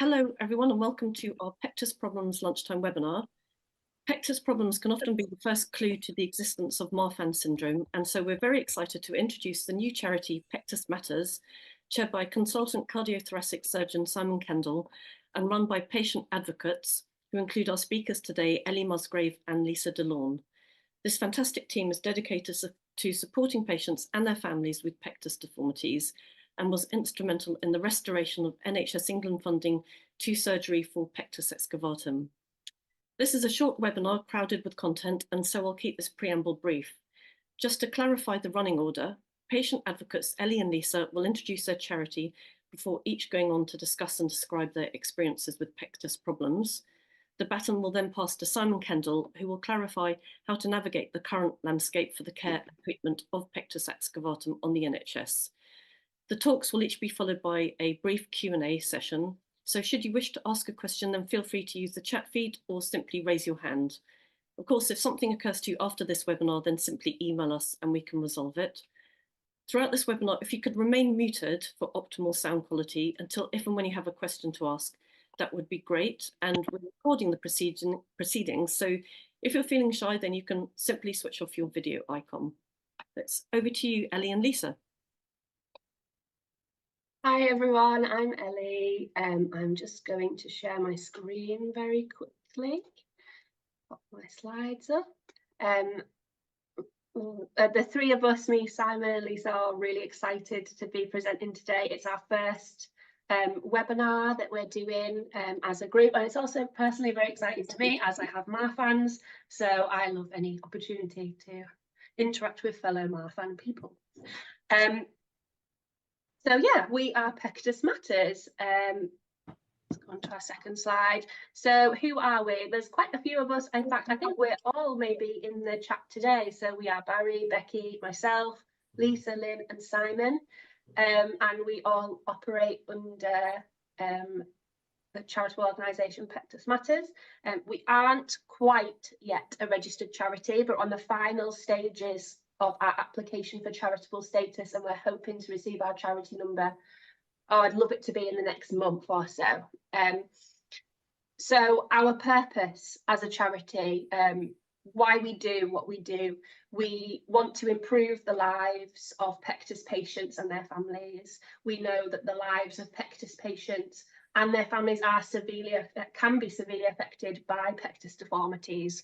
Hello, everyone, and welcome to our Pectus Problems lunchtime webinar. Pectus problems can often be the first clue to the existence of Marfan syndrome, and so we're very excited to introduce the new charity Pectus Matters, chaired by consultant cardiothoracic surgeon Simon Kendall, and run by patient advocates, who include our speakers today, Ellie Musgrave and Lisa de-Laune. This fantastic team is dedicated to supporting patients and their families with Pectus deformities, and was instrumental in the restoration of NHS England funding to surgery for pectus excavatum. This is a short webinar crowded with content, and so I'll keep this preamble brief. Just to clarify the running order, patient advocates Ellie and Lisa will introduce their charity before each going on to discuss and describe their experiences with pectus problems. The baton will then pass to Simon Kendall, who will clarify how to navigate the current landscape for the care and treatment of pectus excavatum on the NHS. The talks will each be followed by a brief Q&A session. So should you wish to ask a question, then feel free to use the chat feed or simply raise your hand. Of course, if something occurs to you after this webinar, then simply email us and we can resolve it. Throughout this webinar, if you could remain muted for optimal sound quality until if and when you have a question to ask, that would be great. And we're recording the proceedings, so if you're feeling shy, then you can simply switch off your video icon. It's over to you, Ellie and Lisa. Hi everyone, I'm Ellie. I'm just going to share my screen very quickly. Pop my slides up. The three of us, me, Simon and Lisa, are really excited to be presenting today. It's our first webinar that we're doing as a group, and it's also personally very exciting to me as I have Marfans, so I love any opportunity to interact with fellow Marfan people. So yeah, we are Pectus Matters. Let's go on to our second slide. So who are we? There's quite a few of us. In fact, I think we're all maybe in the chat today. So we are Barry, Becky, myself, Lisa, Lynn and Simon. And we all operate under the charitable organisation Pectus Matters. We aren't quite yet a registered charity, but on the final stages of our application for charitable status, and we're hoping to receive our charity number. Oh, I'd love it to be in the next month or so. So our purpose as a charity, why we do what we do, we want to improve the lives of pectus patients and their families. We know that the lives of pectus patients and their families are can be severely affected by pectus deformities.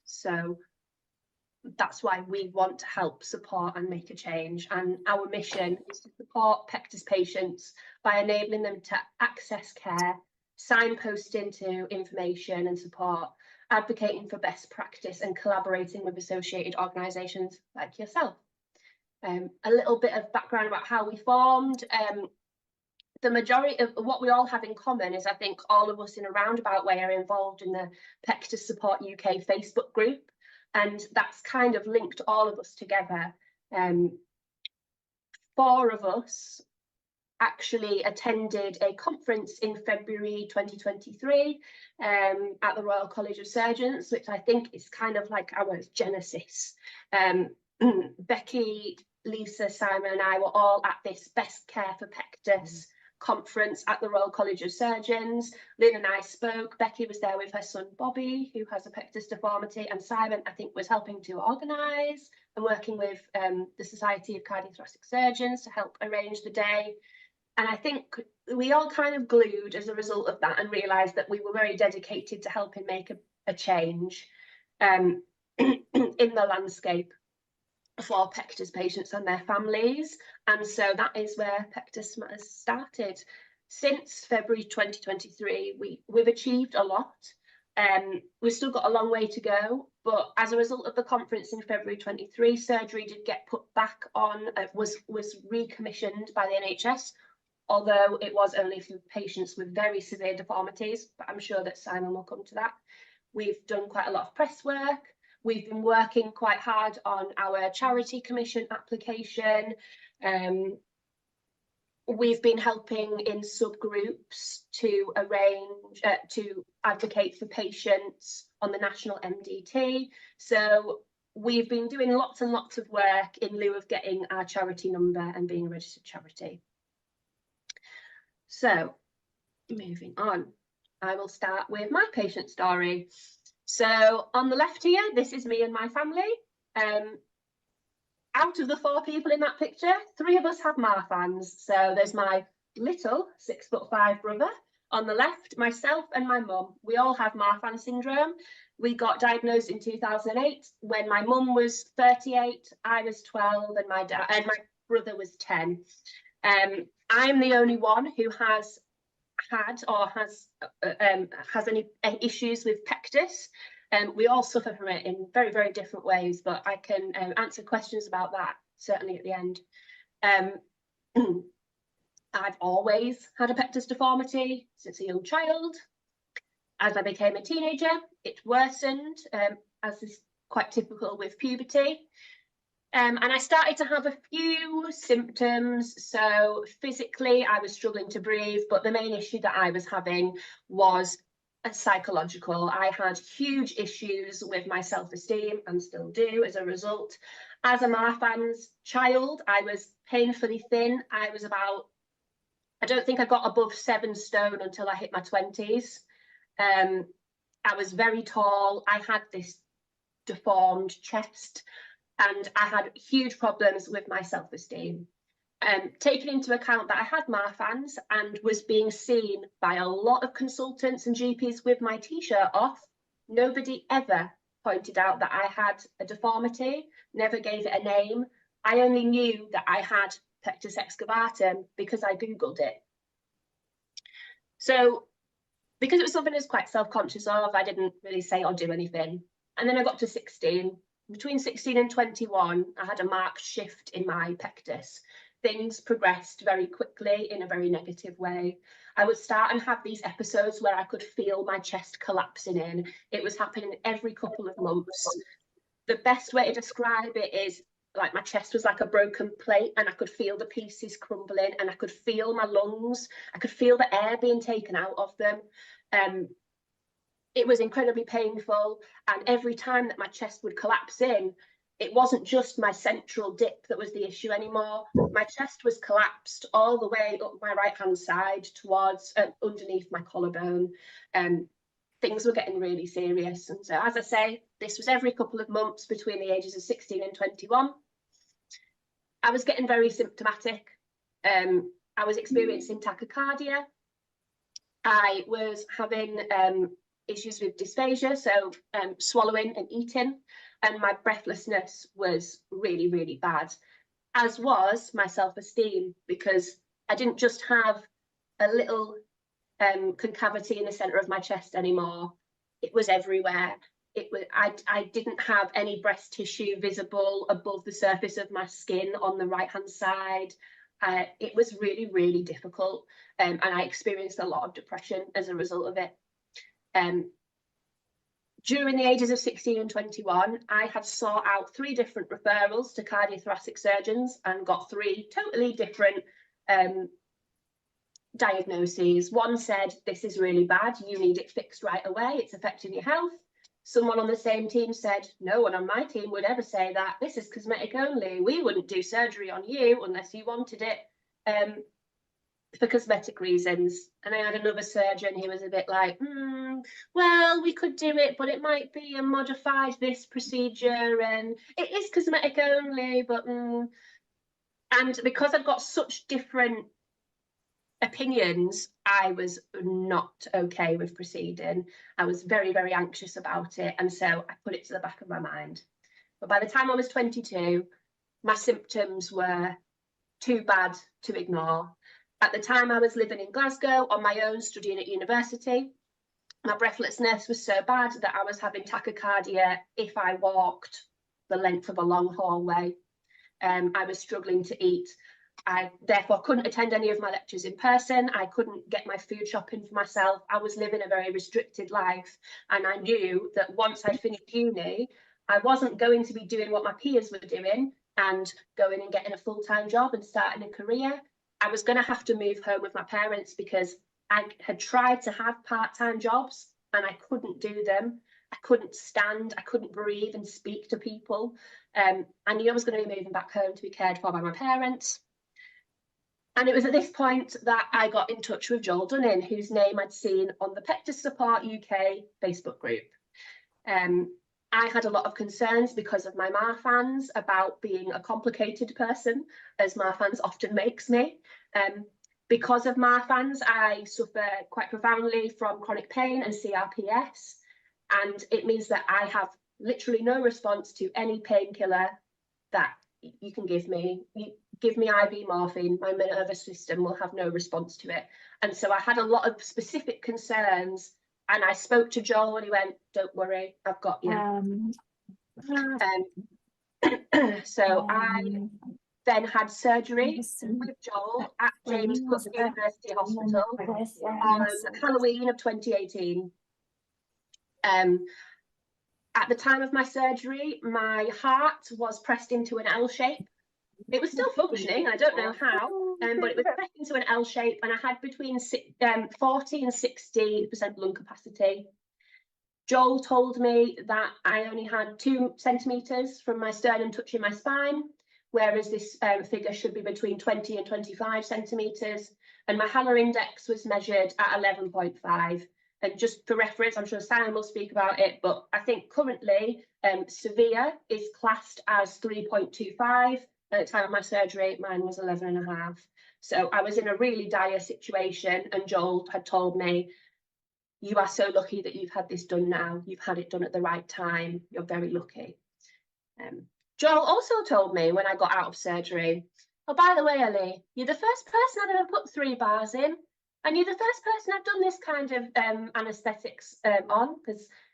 So that's why we want to help support and make a change, and our mission is to support pectus patients by enabling them to access care, signposting to information and support, advocating for best practice and collaborating with associated organisations like yourself. A little bit of background about how we formed. The majority of what we all have in common is I think all of us in a roundabout way are involved in the Pectus Support UK Facebook group. And that's kind of linked all of us together. 4 of us actually attended a conference in February 2023 at the Royal College of Surgeons, which I think is kind of like our genesis. Becky, Lisa, Simon and I were all at this Best Care for Pectus conference at the Royal College of Surgeons. Lynn and I spoke. Becky was there with her son Bobby, who has a pectus deformity, and Simon, I think, was helping to organise and working with the Society of Cardiothoracic Surgeons to help arrange the day. And I think we all kind of glued as a result of that and realised that we were very dedicated to helping make a change in the landscape for pectus patients and their families. And so that is where Pectus Matters started. Since February 2023, we've achieved a lot. We've still got a long way to go, but as a result of the conference in February 23, surgery did get put back on, was recommissioned by the NHS, although it was only for patients with very severe deformities, but I'm sure that Simon will come to that. We've done quite a lot of press work. We've been working quite hard on our charity commission application. We've been helping in subgroups to arrange, to advocate for patients on the national MDT. So we've been doing lots and lots of work in lieu of getting our charity number and being a registered charity. So moving on, I will start with my patient story. So on the left here, this is me and my family. Out of the 4 people in that picture, 3 of us have Marfan's. So there's my little 6'5" brother on the left, myself and my mum. We all have Marfan syndrome. We got diagnosed in 2008 when my mum was 38, I was 12, and my brother was 10. I'm the only one who has had or has any issues with pectus. We all suffer from it in very, very different ways, but I can answer questions about that certainly at the end. I've always had a pectus deformity since a young child. As I became a teenager, it worsened, as is quite typical with puberty. And I started to have a few symptoms. So physically, I was struggling to breathe, but the main issue that I was having was psychological. I had huge issues with my self-esteem and still do as a result. As a Marfan's child, I was painfully thin. I don't think I got above 7 stone until I hit my 20s. I was very tall. I had this deformed chest, and I had huge problems with my self-esteem. Taking into account that I had Marfan's and was being seen by a lot of consultants and GPs with my t-shirt off, nobody ever pointed out that I had a deformity, never gave it a name. I only knew that I had pectus excavatum because I Googled it. So because it was something I was quite self-conscious of, I didn't really say or do anything. And then I got to 16. Between 16 and 21, I had a marked shift in my pectus. Things progressed very quickly in a very negative way. I would start and have these episodes where I could feel my chest collapsing in. It was happening every couple of months. The best way to describe it is like my chest was like a broken plate, and I could feel the pieces crumbling, and I could feel my lungs. I could feel the air being taken out of them. It was incredibly painful, and every time that my chest would collapse in, it wasn't just my central dip that was the issue anymore. My chest was collapsed all the way up my right-hand side towards underneath my collarbone. Things were getting really serious. And so, as I say, this was every couple of months between the ages of 16 and 21. I was getting very symptomatic. I was experiencing tachycardia. I was having issues with dysphagia, so swallowing and eating, and my breathlessness was really, really bad, as was my self-esteem, because I didn't just have a little concavity in the center of my chest anymore. It was everywhere. I didn't have any breast tissue visible above the surface of my skin on the right-hand side. It was really, really difficult, and I experienced a lot of depression as a result of it. During the ages of 16 and 21, I had sought out 3 different referrals to cardiothoracic surgeons and got 3 totally different diagnoses. One said, this is really bad, you need it fixed right away, it's affecting your health. Someone on the same team said, no one on my team would ever say that, this is cosmetic only, we wouldn't do surgery on you unless you wanted it for cosmetic reasons. And I had another surgeon who was a bit like, well, we could do it, but it might be a modified this procedure, and it is cosmetic only, but and because I've got such different opinions, I was not okay with proceeding. I was very, very anxious about it, and so I put it to the back of my mind. But by the time I was 22, my symptoms were too bad to ignore. At the time, I was living in Glasgow on my own, studying at university. My breathlessness was so bad that I was having tachycardia if I walked the length of a long hallway. I was struggling to eat. I therefore couldn't attend any of my lectures in person. I couldn't get my food shopping for myself. I was living a very restricted life. And I knew that once I finished uni, I wasn't going to be doing what my peers were doing and going and getting a full-time job and starting a career. I was going to have to move home with my parents because I had tried to have part-time jobs and I couldn't do them. I couldn't stand, I couldn't breathe and speak to people. I knew I was going to be moving back home to be cared for by my parents. And it was at this point that I got in touch with Joel Dunning, whose name I'd seen on the Pectus Support UK Facebook group. I had a lot of concerns because of my Marfans about being a complicated person, as Marfans often makes me. Because of Marfans, I suffer quite profoundly from chronic pain and CRPS, and it means that I have literally no response to any painkiller that you can give me. You give me IV morphine, my nervous system will have no response to it. And so I had a lot of specific concerns, and I spoke to Joel and he went, "Don't worry, I've got you." So I then had surgery with Joel at James Cook University Hospital on Halloween of 2018. At the time of my surgery, my heart was pressed into an L shape. It was still functioning, I don't know how, but it was pressed into an L shape, and I had between 40 and 60% lung capacity. Joel told me that I only had 2 centimetres from my sternum touching my spine, whereas this figure should be between 20 and 25 centimetres, and my Haller index was measured at 11.5. And just for reference, I'm sure Simon will speak about it, but I think currently severe is classed as 3.25. At the time of my surgery, mine was 11.5. So I was in a really dire situation, and Joel had told me, "You are so lucky that you've had this done now. You've had it done at the right time. You're very lucky." Joel also told me when I got out of surgery, "Oh, by the way, Ellie, you're the first person I've ever put 3 bars in, and you're the first person I've done this kind of anaesthetics on,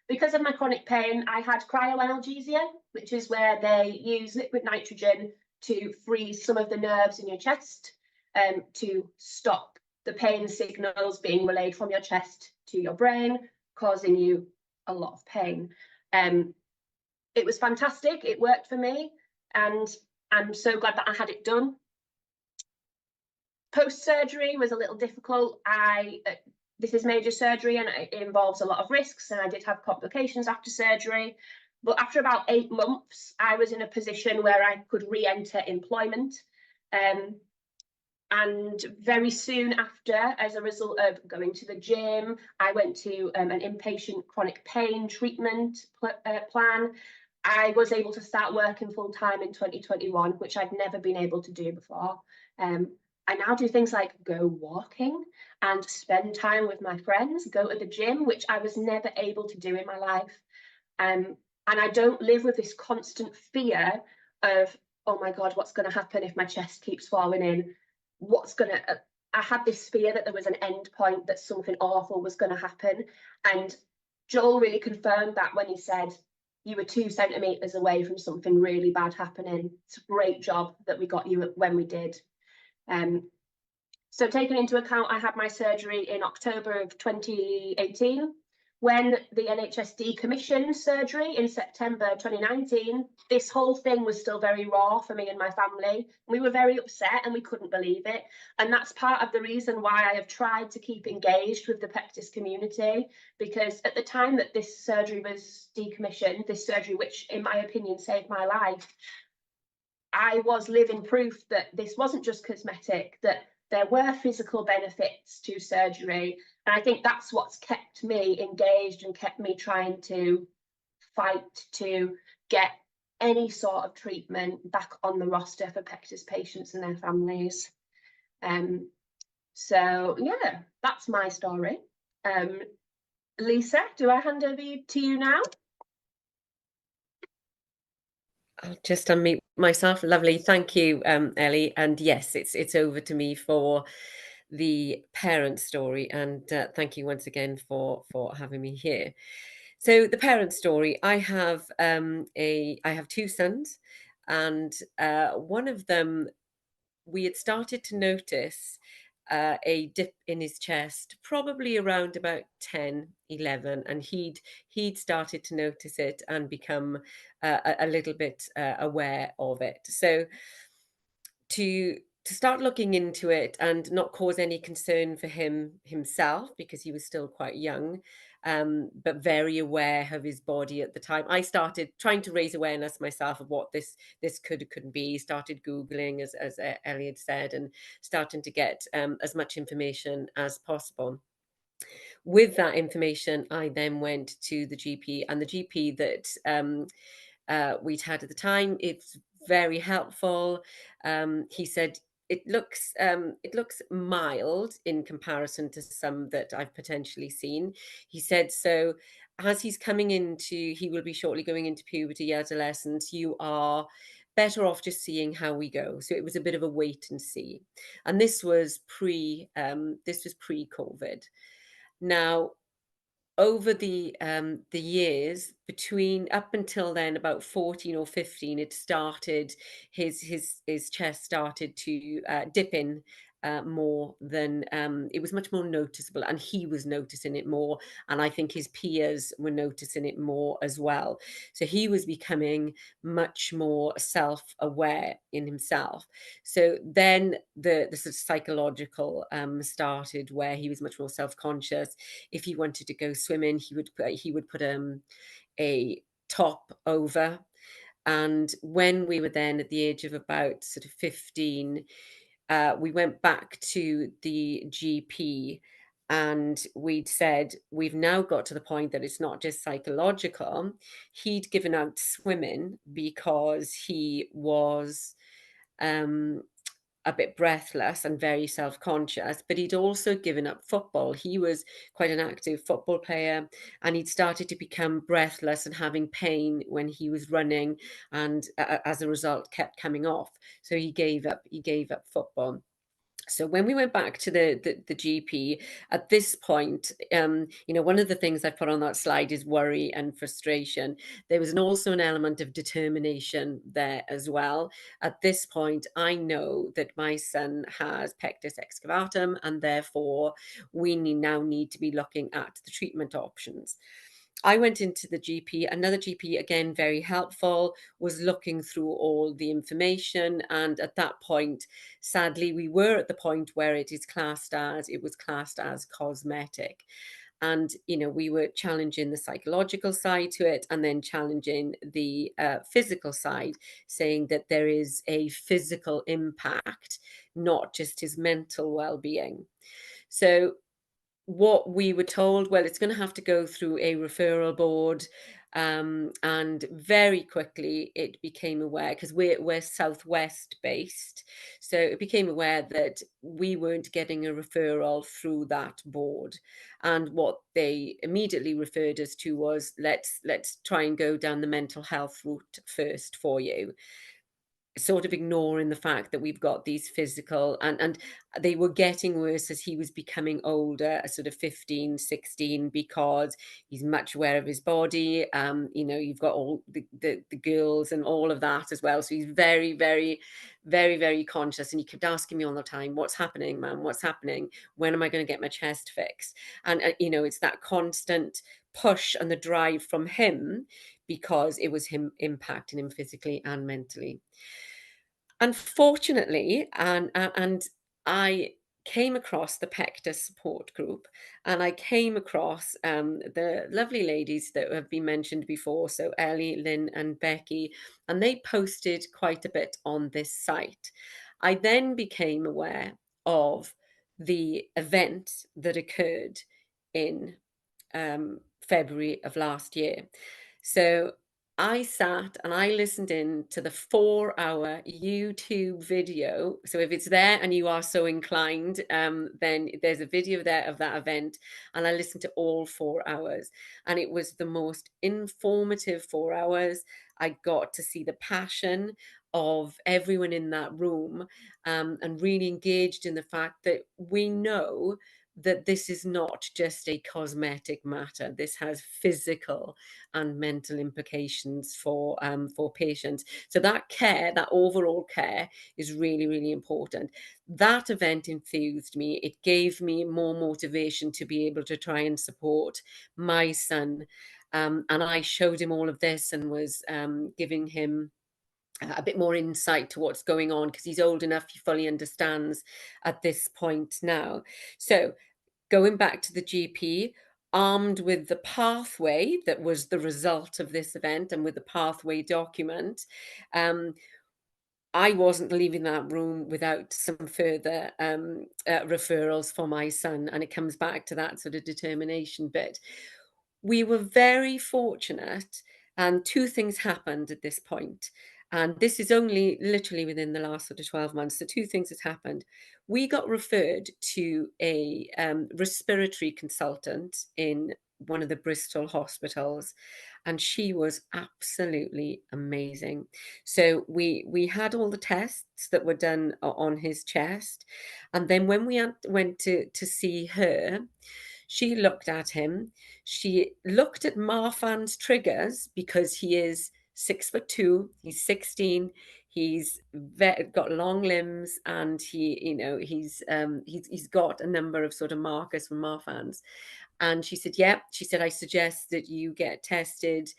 because of my chronic pain, I had cryoanalgesia, which is where they use liquid nitrogen to freeze some of the nerves in your chest to stop the pain signals being relayed from your chest to your brain, causing you a lot of pain." It was fantastic. It worked for me, and I'm so glad that I had it done. Post-surgery was a little difficult. This is major surgery, and it involves a lot of risks, and I did have complications after surgery. But after about 8 months, I was in a position where I could re-enter employment. And very soon after, as a result of going to the gym, I went to an inpatient chronic pain treatment plan. I was able to start working full time in 2021, which I'd never been able to do before. I now do things like go walking and spend time with my friends, go to the gym, which I was never able to do in my life. And I don't live with this constant fear of, "Oh my God, what's going to happen if my chest keeps falling in? I had this fear that there was an end point, that something awful was going to happen." And Joel really confirmed that when he said, "You were 2 centimetres away from something really bad happening. It's a great job that we got you when we did." So taking into account, I had my surgery in October of 2018. When the NHS decommissioned surgery in September 2019, this whole thing was still very raw for me and my family. We were very upset and we couldn't believe it. And that's part of the reason why I have tried to keep engaged with the Pectus community, because at the time that this surgery was decommissioned, this surgery, which in my opinion saved my life, I was living proof that this wasn't just cosmetic, that there were physical benefits to surgery. And I think that's what's kept me engaged and kept me trying to fight to get any sort of treatment back on the roster for Pectus patients and their families. So yeah, that's my story. Lisa, do I hand over to you now? I'll just unmute myself. Lovely. Thank you, Ellie. And yes, it's over to me for the parent story. And thank you once again for having me here. So the parent story, I have 2 sons, and one of them, we had started to notice a dip in his chest probably around about 10, 11, and he'd started to notice it and become a little bit aware of it. So to to start looking into it and not cause any concern for himself, because he was still quite young, but very aware of his body at the time. I started trying to raise awareness myself of what this couldn't be. Started Googling, as Ellie had said, and starting to get as much information as possible. With that information, I then went to the GP, and the GP that we'd had at the time, it's very helpful. He said it looks mild in comparison to some that I've potentially seen. He said, so as he will be shortly going into puberty, adolescence, you are better off just seeing how we go. So it was a bit of a wait and see. And this was pre-COVID. Now, over the years between up until then, about 14 or 15, it started, his chest started to dip in more than, it was much more noticeable, and he was noticing it more, and I think his peers were noticing it more as well. So he was becoming much more self-aware in himself. So then the sort of psychological started, where he was much more self-conscious. If he wanted to go swimming, he would put a top over. And when we were then at the age of about sort of 15, we went back to the GP, and we'd said, we've now got to the point that it's not just psychological. He'd given out swimming because he was a bit breathless and very self-conscious, but he'd also given up football. He was quite an active football player, and he'd started to become breathless and having pain when he was running, and as a result kept coming off. So he gave up football. So when we went back to the GP at this point, one of the things I put on that slide is worry and frustration. There was also an element of determination there as well. At this point, I know that my son has pectus excavatum, and therefore we now need to be looking at the treatment options. I went into the GP, another GP, again, very helpful, was looking through all the information. And at that point, sadly, we were at the point where it was classed as cosmetic. And, we were challenging the psychological side to it, and then challenging the physical side, saying that there is a physical impact, not just his mental well-being. So what we were told, well, it's going to have to go through a referral board. And very quickly it became aware, because we're southwest based, so it became aware that we weren't getting a referral through that board. And what they immediately referred us to was, let's try and go down the mental health route first for you, sort of ignoring the fact that we've got these physical, and they were getting worse as he was becoming older, sort of 15, 16, because he's much aware of his body. You've got all the girls and all of that as well. So he's very, very, very, very conscious. And he kept asking me all the time, what's happening, Mum? What's happening? When am I going to get my chest fixed? And, it's that constant push and the drive from him, because it was him impacting him physically and mentally. Unfortunately, and I came across the Pectus support group, and I came across the lovely ladies that have been mentioned before, so Ellie, Lynn and Becky, and they posted quite a bit on this site. I then became aware of the event that occurred in February of last year. So I sat and I listened in to the 4-hour YouTube video. So if it's there and you are so inclined, then there's a video there of that event. And I listened to all 4 hours. And it was the most informative 4 hours. I got to see the passion of everyone in that room, and really engaged in the fact that we know that this is not just a cosmetic matter. This has physical and mental implications for patients. So that care, that overall care, is really, really important. That event enthused me. It gave me more motivation to be able to try and support my son. And I showed him all of this, and was giving him a bit more insight to what's going on, because he's old enough, he fully understands at this point now. So going back to the GP, armed with the pathway that was the result of this event and with the pathway document, I wasn't leaving that room without some further referrals for my son. And it comes back to that sort of determination bit. We were very fortunate, and two things happened at this point. And this is only literally within the last sort of 12 months. So two things has happened. We got referred to a respiratory consultant in one of the Bristol hospitals, and she was absolutely amazing. So we had all the tests that were done on his chest, and then when we went to see her, she looked at him. She looked at Marfan's triggers, because he is 6'2", he's 16, he's got long limbs, and he's got a number of sort of markers from Marfan's. And she said, yeah, she said, I suggest that you get tested,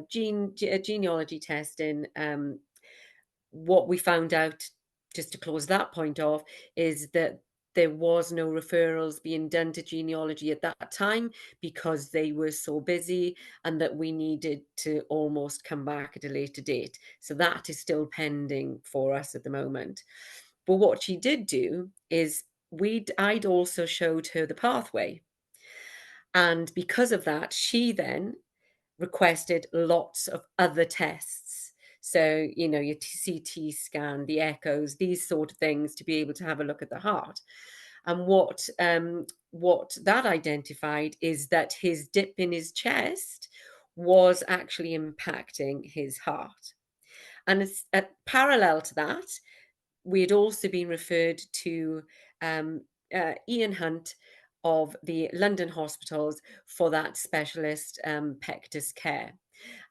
genealogy testing. What we found out, just to close that point off, is that there was no referrals being done to genealogy at that time because they were so busy, and that we needed to almost come back at a later date. So that is still pending for us at the moment. But what she did do is I'd also showed her the pathway. And because of that, she then requested lots of other tests. So, your CT scan, the echoes, these sort of things, to be able to have a look at the heart. And what that identified is that his dip in his chest was actually impacting his heart. And it's parallel to that, we had also been referred to Ian Hunt of the London hospitals for that specialist Pectus care.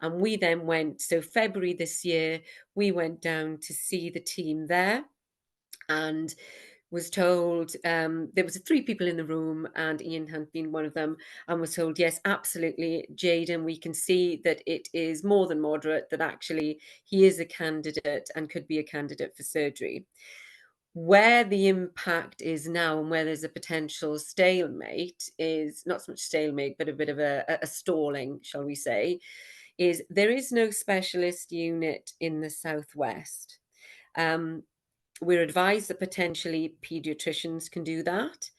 And we then went, so February this year, we went down to see the team there, and was told, there was 3 people in the room, and Ian Hunt being one of them, and was told, yes, absolutely, Jaden, we can see that it is more than moderate, that actually he is a candidate and could be a candidate for surgery. Where the impact is now, and where there's a potential stalemate, is not so much stalemate, but a bit of a stalling, shall we say, is there is no specialist unit in the Southwest. We're advised that potentially pediatricians can do that,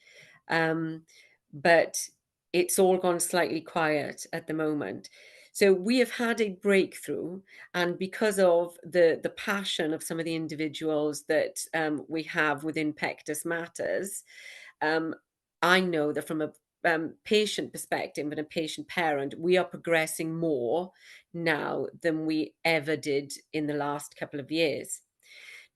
but it's all gone slightly quiet at the moment. So we have had a breakthrough, and because of the passion of some of the individuals that we have within Pectus Matters, I know that from a patient perspective and a patient parent, we are progressing more now than we ever did in the last couple of years.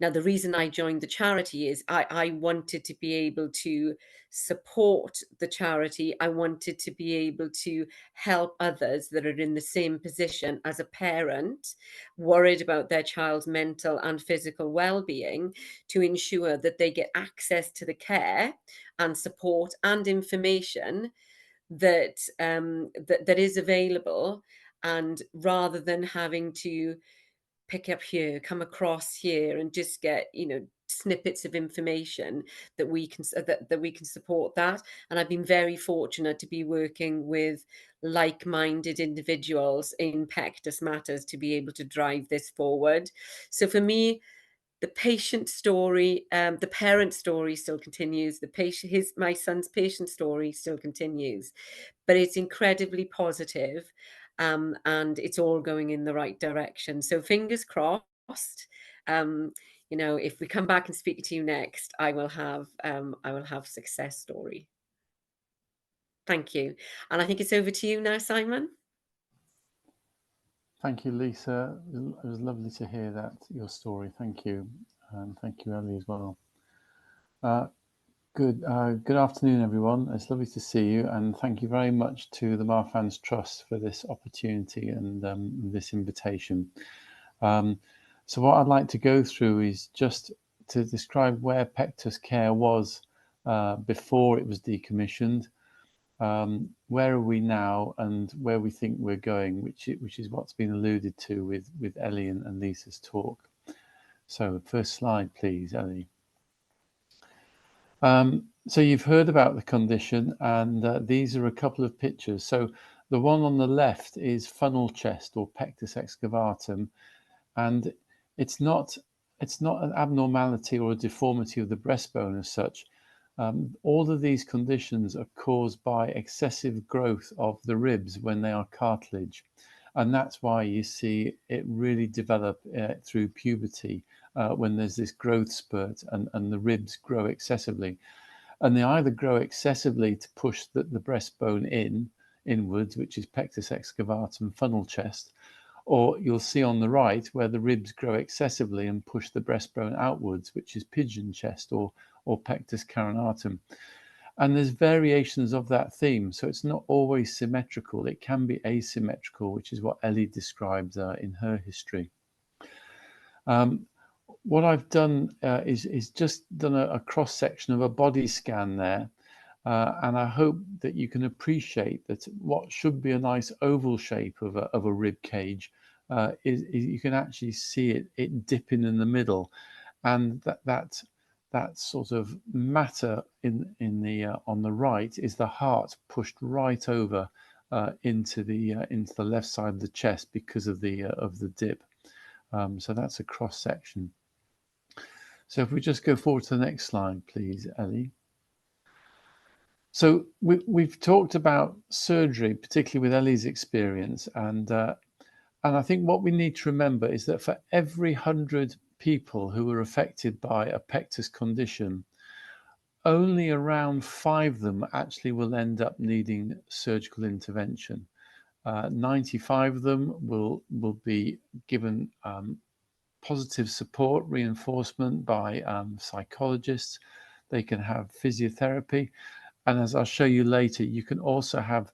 Now, the reason I joined the charity is I wanted to be able to support the charity. I wanted to be able to help others that are in the same position as a parent, worried about their child's mental and physical well-being, to ensure that they get access to the care and support and information that that is available. And rather than having to pick up here, come across here, and just get snippets of information, that we can that we can support that. And I've been very fortunate to be working with like-minded individuals in Pectus Matters to be able to drive this forward. So for me, the patient story, the parent story still continues. My son's patient story still continues, but it's incredibly positive, and it's all going in the right direction. So fingers crossed. If we come back and speak to you next, I will have success story. Thank you, and I think it's over to you now, Simon. Thank you, Lisa. It was lovely to hear your story. Thank you, and thank you, Ellie, as well. Good afternoon, everyone. It's lovely to see you, and thank you very much to the Marfan Trust for this opportunity and this invitation. So what I'd like to go through is just to describe where Pectus Care was before it was decommissioned, where are we now, and where we think we're going, which is what's been alluded to with Ellie and Lisa's talk. So first slide, please, Ellie. So you've heard about the condition, and these are a couple of pictures. So the one on the left is funnel chest or pectus excavatum, and it's not an abnormality or a deformity of the breastbone as such. All of these conditions are caused by excessive growth of the ribs when they are cartilage, and that's why you see it really develop through puberty when there's this growth spurt and the ribs grow excessively. And they either grow excessively to push the breastbone inwards, which is pectus excavatum, funnel chest, or you'll see on the right where the ribs grow excessively and push the breastbone outwards, which is pigeon chest or pectus carinatum. And there's variations of that theme, so it's not always symmetrical. It can be asymmetrical, which is what Ellie described in her history. What I've done is just done a cross section of a body scan there, and I hope that you can appreciate that what should be a nice oval shape of a rib cage is you can actually see it dipping in the middle, and that sort of matter in the on the right is the heart pushed right over into the left side of the chest because of the dip. So that's a cross section. So if we just go forward to the next slide, please, Ellie. So we've talked about surgery, particularly with Ellie's experience, and I think what we need to remember is that for every 100 people who are affected by a pectus condition, only around 5 of them actually will end up needing surgical intervention. 95 of them will be given positive support, reinforcement by psychologists. They can have physiotherapy. And as I'll show you later, you can also have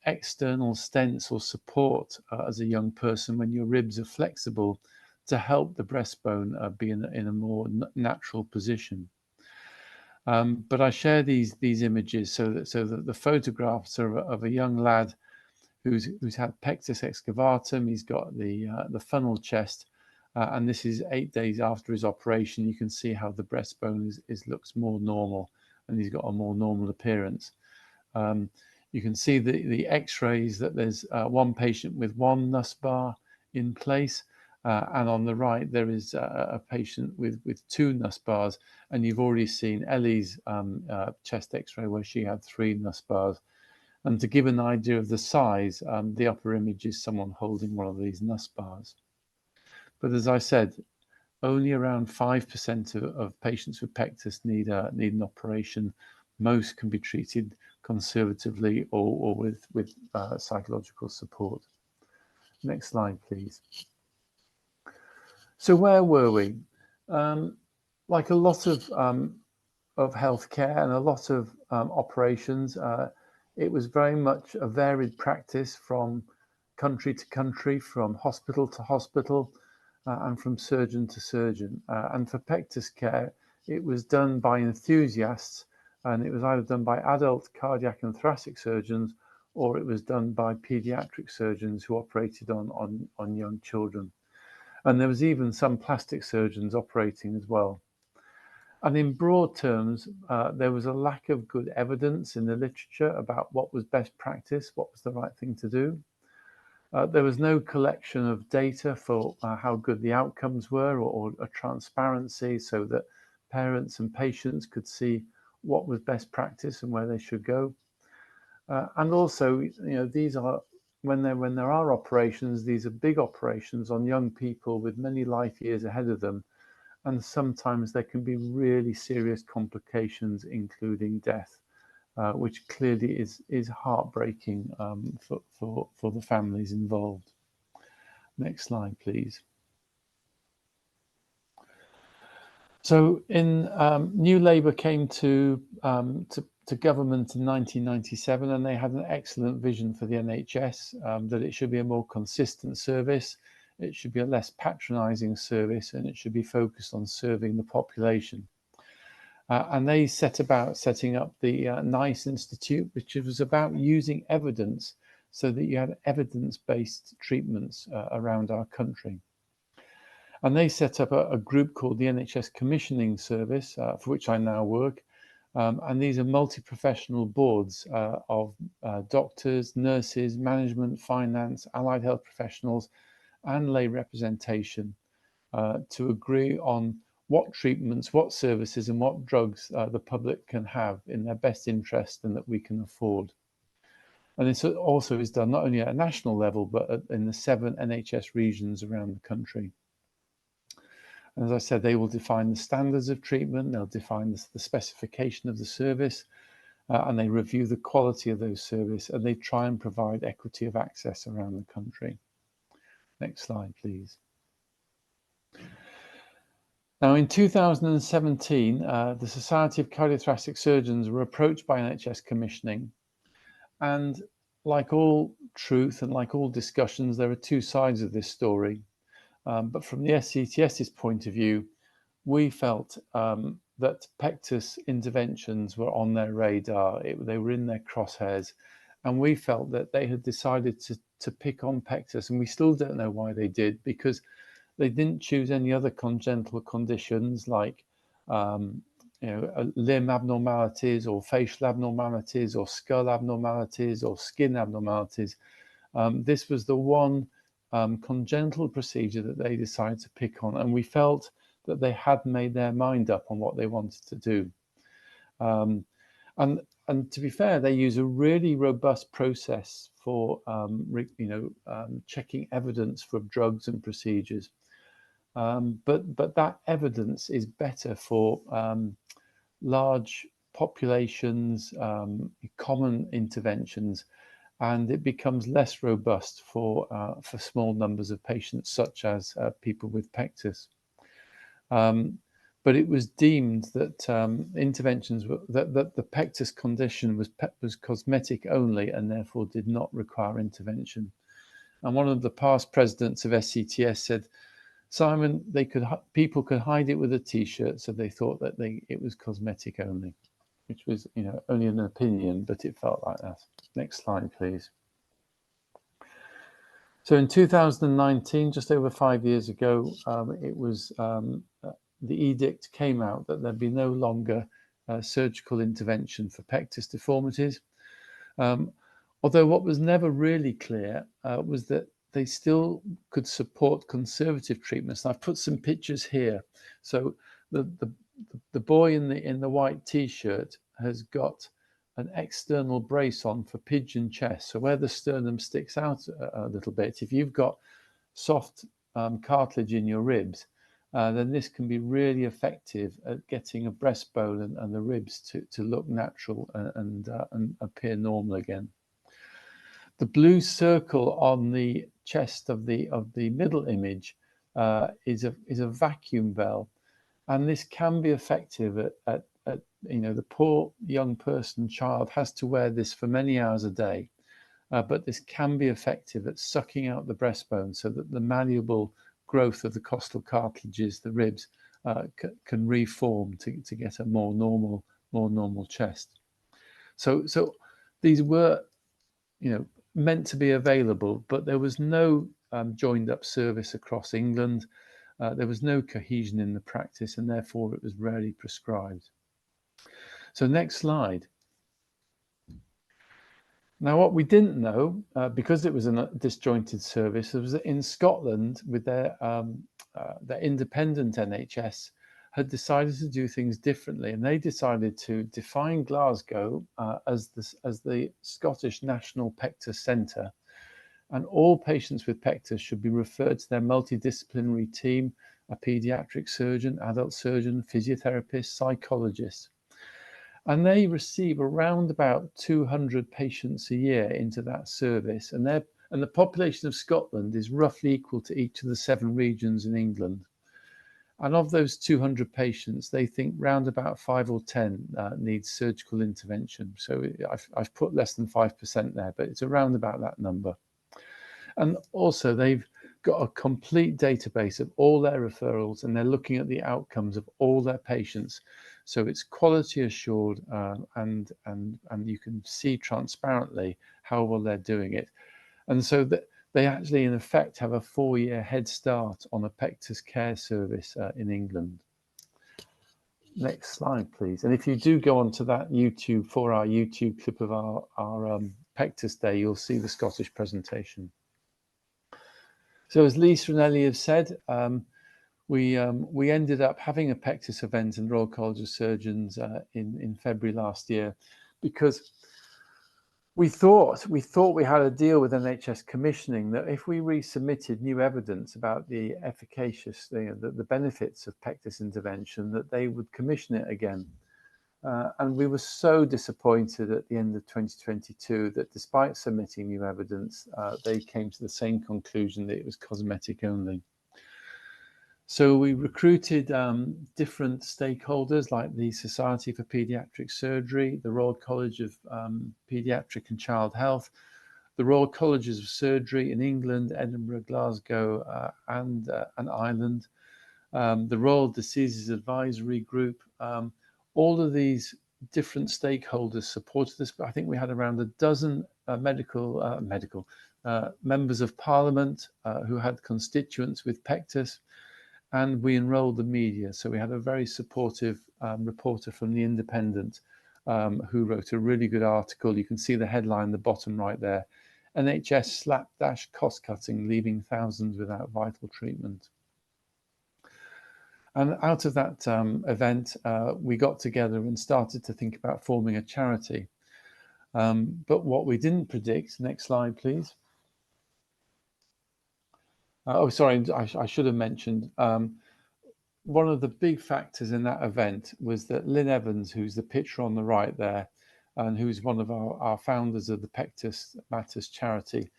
external stents or support as a young person when your ribs are flexible to help the breastbone be in a more natural position. But I share these images so that the photographs are of a young lad who's had pectus excavatum. He's got the funnel chest, and this is 8 days after his operation. You can see how the breastbone looks more normal, and he's got a more normal appearance. You can see the x-rays that there's one patient with one NUS bar in place, and on the right there is a patient with 2 NUS bars, and you've already seen Ellie's chest x-ray where she had 3 NUS bars. And to give an idea of the size, the upper image is someone holding one of these NUS bars. But as I said, only around 5% of patients with pectus need an operation. Most can be treated conservatively or with psychological support. Next slide, please. So where were we? Like a lot of healthcare and a lot of operations, it was very much a varied practice from country to country, from hospital to hospital, and from surgeon to surgeon. And for pectus care, it was done by enthusiasts, and it was either done by adult cardiac and thoracic surgeons, or it was done by pediatric surgeons who operated on young children. And there was even some plastic surgeons operating as well. And in broad terms, there was a lack of good evidence in the literature about what was best practice, what was the right thing to do. There was no collection of data for how good the outcomes were, or a transparency so that parents and patients could see what was best practice and where they should go. And also, these are when there are operations, these are big operations on young people with many life years ahead of them, and sometimes there can be really serious complications, including death, which clearly is heartbreaking for the families involved. Next slide, please. So New Labour came to government in 1997, and they had an excellent vision for the NHS, that it should be a more consistent service, it should be a less patronising service, and it should be focused on serving the population. And they set about setting up the NICE Institute, which was about using evidence so that you had evidence-based treatments around our country. And they set up a group called the NHS Commissioning Service, for which I now work. And these are multi-professional boards of doctors, nurses, management, finance, allied health professionals, and lay representation to agree on what treatments, what services, and what drugs the public can have in their best interest and that we can afford. And this also is done not only at a national level, but in the 7 NHS regions around the country. And as I said, they will define the standards of treatment, they'll define the specification of the service, and they review the quality of those services, and they try and provide equity of access around the country. Next slide, please. Now, in 2017, the Society of Cardiothoracic Surgeons were approached by NHS Commissioning. And like all truth and like all discussions, there are 2 sides of this story. But from the SCTS's point of view, we felt that Pectus interventions were on their radar. They were in their crosshairs. And we felt that they had decided to pick on Pectus. And we still don't know why they did, because they didn't choose any other congenital conditions like limb abnormalities or facial abnormalities or skull abnormalities or skin abnormalities. This was the one congenital procedure that they decided to pick on, and we felt that they had made their mind up on what they wanted to do. And to be fair, they use a really robust process for checking evidence for drugs and procedures. But that evidence is better for large populations, common interventions, and it becomes less robust for small numbers of patients, such as people with Pectus. But it was deemed that interventions that the Pectus condition was cosmetic only, and therefore did not require intervention. And one of the past presidents of SCTS said, Simon, people could hide it with a T-shirt, so they thought that it was cosmetic only, which was only an opinion, but it felt like that. Next slide, please. So in 2019, just over 5 years ago, it was the edict came out that there'd be no longer surgical intervention for Pectus deformities. Although what was never really clear was that they still could support conservative treatments. And I've put some pictures here. So the boy in the white T-shirt has got an external brace on for pigeon chest. So where the sternum sticks out a little bit, if you've got soft cartilage in your ribs, then this can be really effective at getting a breastbone and the ribs to look natural and appear normal again. The blue circle on the chest of the middle image is a vacuum valve, and this can be effective at the poor young child has to wear this for many hours a day, but this can be effective at sucking out the breastbone so that the malleable growth of the costal cartilages, the ribs, can reform to get a more normal chest. So these were meant to be available, but there was no joined up service across England. There was no cohesion in the practice, and therefore it was rarely prescribed. So next slide. Now, what we didn't know, because it was a disjointed service, was that in Scotland, with their independent NHS, had decided to do things differently, and they decided to define Glasgow as the Scottish National Pectus Centre, and all patients with Pectus should be referred to their multidisciplinary team, a paediatric surgeon, adult surgeon, physiotherapist, psychologist. And they receive around about 200 patients a year into that service, and the population of Scotland is roughly equal to each of the 7 regions in England. And of those 200 patients, they think round about 5 or 10 need surgical intervention. So I've put less than 5% there, but it's around about that number. And also they've got a complete database of all their referrals, and they're looking at the outcomes of all their patients. So it's quality assured, and you can see transparently how well they're doing it. And so they actually in effect have a 4-year head start on a Pectus care service in England. Next slide, please. And if you do go onto that YouTube 4-hour YouTube clip of our Pectus Day, you'll see the Scottish presentation. So as Lisa and Ellie have said, we ended up having a Pectus event in the Royal College of Surgeons in February last year, because we thought we had a deal with NHS commissioning that if we resubmitted new evidence about the efficacious, the benefits of Pectus intervention, that they would commission it again. And we were so disappointed at the end of 2022 that despite submitting new evidence, they came to the same conclusion that it was cosmetic only. So we recruited different stakeholders like the Society for Paediatric Surgery, the Royal College of Paediatric and Child Health, the Royal Colleges of Surgery in England, Edinburgh, Glasgow and Ireland, the Royal Diseases Advisory Group. All of these different stakeholders supported us. I think we had around a dozen members of Parliament who had constituents with Pectus. And we enrolled the media. So we had a very supportive reporter from The Independent who wrote a really good article. You can see the headline in the bottom right there. NHS slapdash cost cutting, leaving thousands without vital treatment. And out of that event, we got together and started to think about forming a charity. But what we didn't predict, next slide, please. Oh, sorry, I should have mentioned, one of the big factors in that event was that Lynn Evans, who's the picture on the right there, and who's one of our founders of the Pectus Matters charity,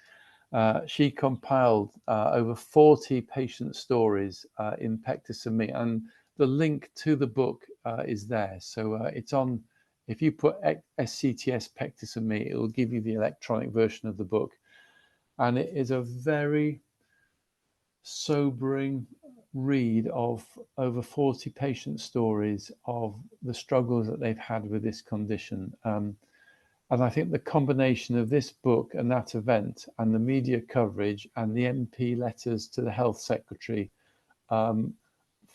she compiled over 40 patient stories in Pectus and Me, and the link to the book is there. So it's on, if you put SCTS Pectus and Me, it will give you the electronic version of the book. And it is a very sobering read of over 40 patient stories of the struggles that they've had with this condition. And I think the combination of this book and that event and the media coverage and the MP letters to the health secretary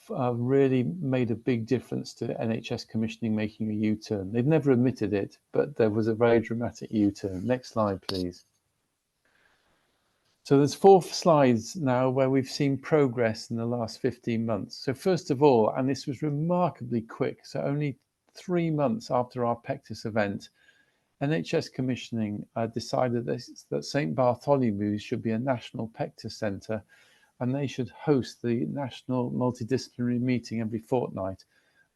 really made a big difference to NHS commissioning making a U-turn. They've never admitted it, but there was a very dramatic U-turn. Next slide, please. So there's 4 slides now where we've seen progress in the last 15 months. So first of all, and this was remarkably quick, so only 3 months after our Pectus event, NHS commissioning decided that St Bartholomew's should be a national Pectus centre, and they should host the national multidisciplinary meeting every fortnight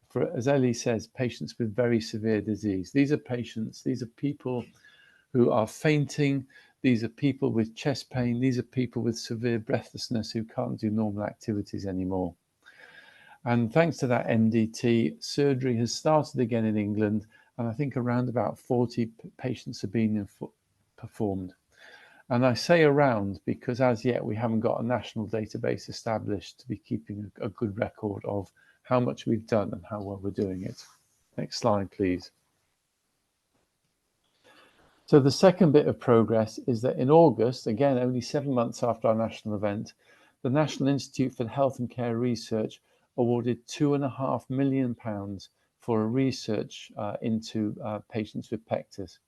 for, as Ellie says, patients with very severe disease. These are people who are fainting. These are people with chest pain. These are people with severe breathlessness who can't do normal activities anymore. And thanks to that MDT, surgery has started again in England, and I think around about 40 patients have been performed. And I say around because as yet we haven't got a national database established to be keeping a good record of how much we've done and how well we're doing it. Next slide, please. So the second bit of progress is that in August, again, only 7 months after our national event, the National Institute for Health and Care Research awarded £2.5 million for a research into patients with Pectus.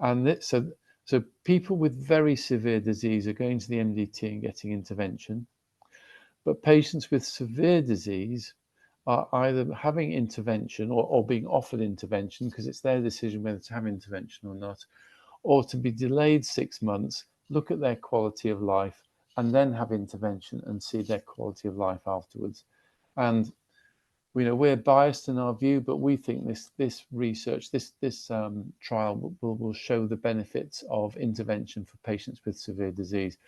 And so people with very severe disease are going to the MDT and getting intervention, but patients with severe disease are either having intervention or being offered intervention because it's their decision whether to have intervention or not, or to be delayed 6 months, look at their quality of life, and then have intervention and see their quality of life afterwards. And we're biased in our view, but we think this research, this trial will show the benefits of intervention for patients with severe disease.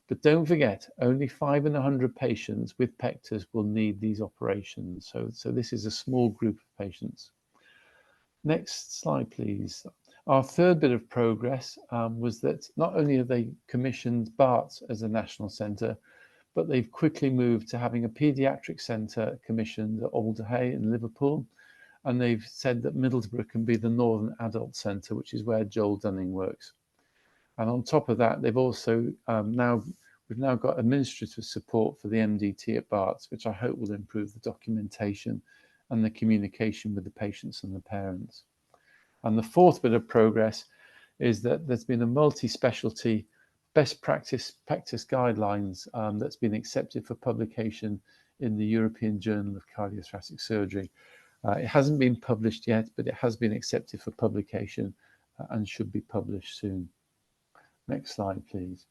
But don't forget, only 5 in 100 patients with Pectus will need these operations. So this is a small group of patients. Next slide, please. Our third bit of progress was that not only have they commissioned Barts as a national centre, but they've quickly moved to having a paediatric centre commissioned at Alderhay in Liverpool. And they've said that Middlesbrough can be the Northern Adult Centre, which is where Joel Dunning works. And on top of that, they've also we've now got administrative support for the MDT at Barts, which I hope will improve the documentation and the communication with the patients and the parents. And the fourth bit of progress is that there's been a multi-specialty best practice guidelines that's been accepted for publication in the European Journal of Cardiothoracic Surgery. It hasn't been published yet, but it has been accepted for publication and should be published soon. Next slide, please.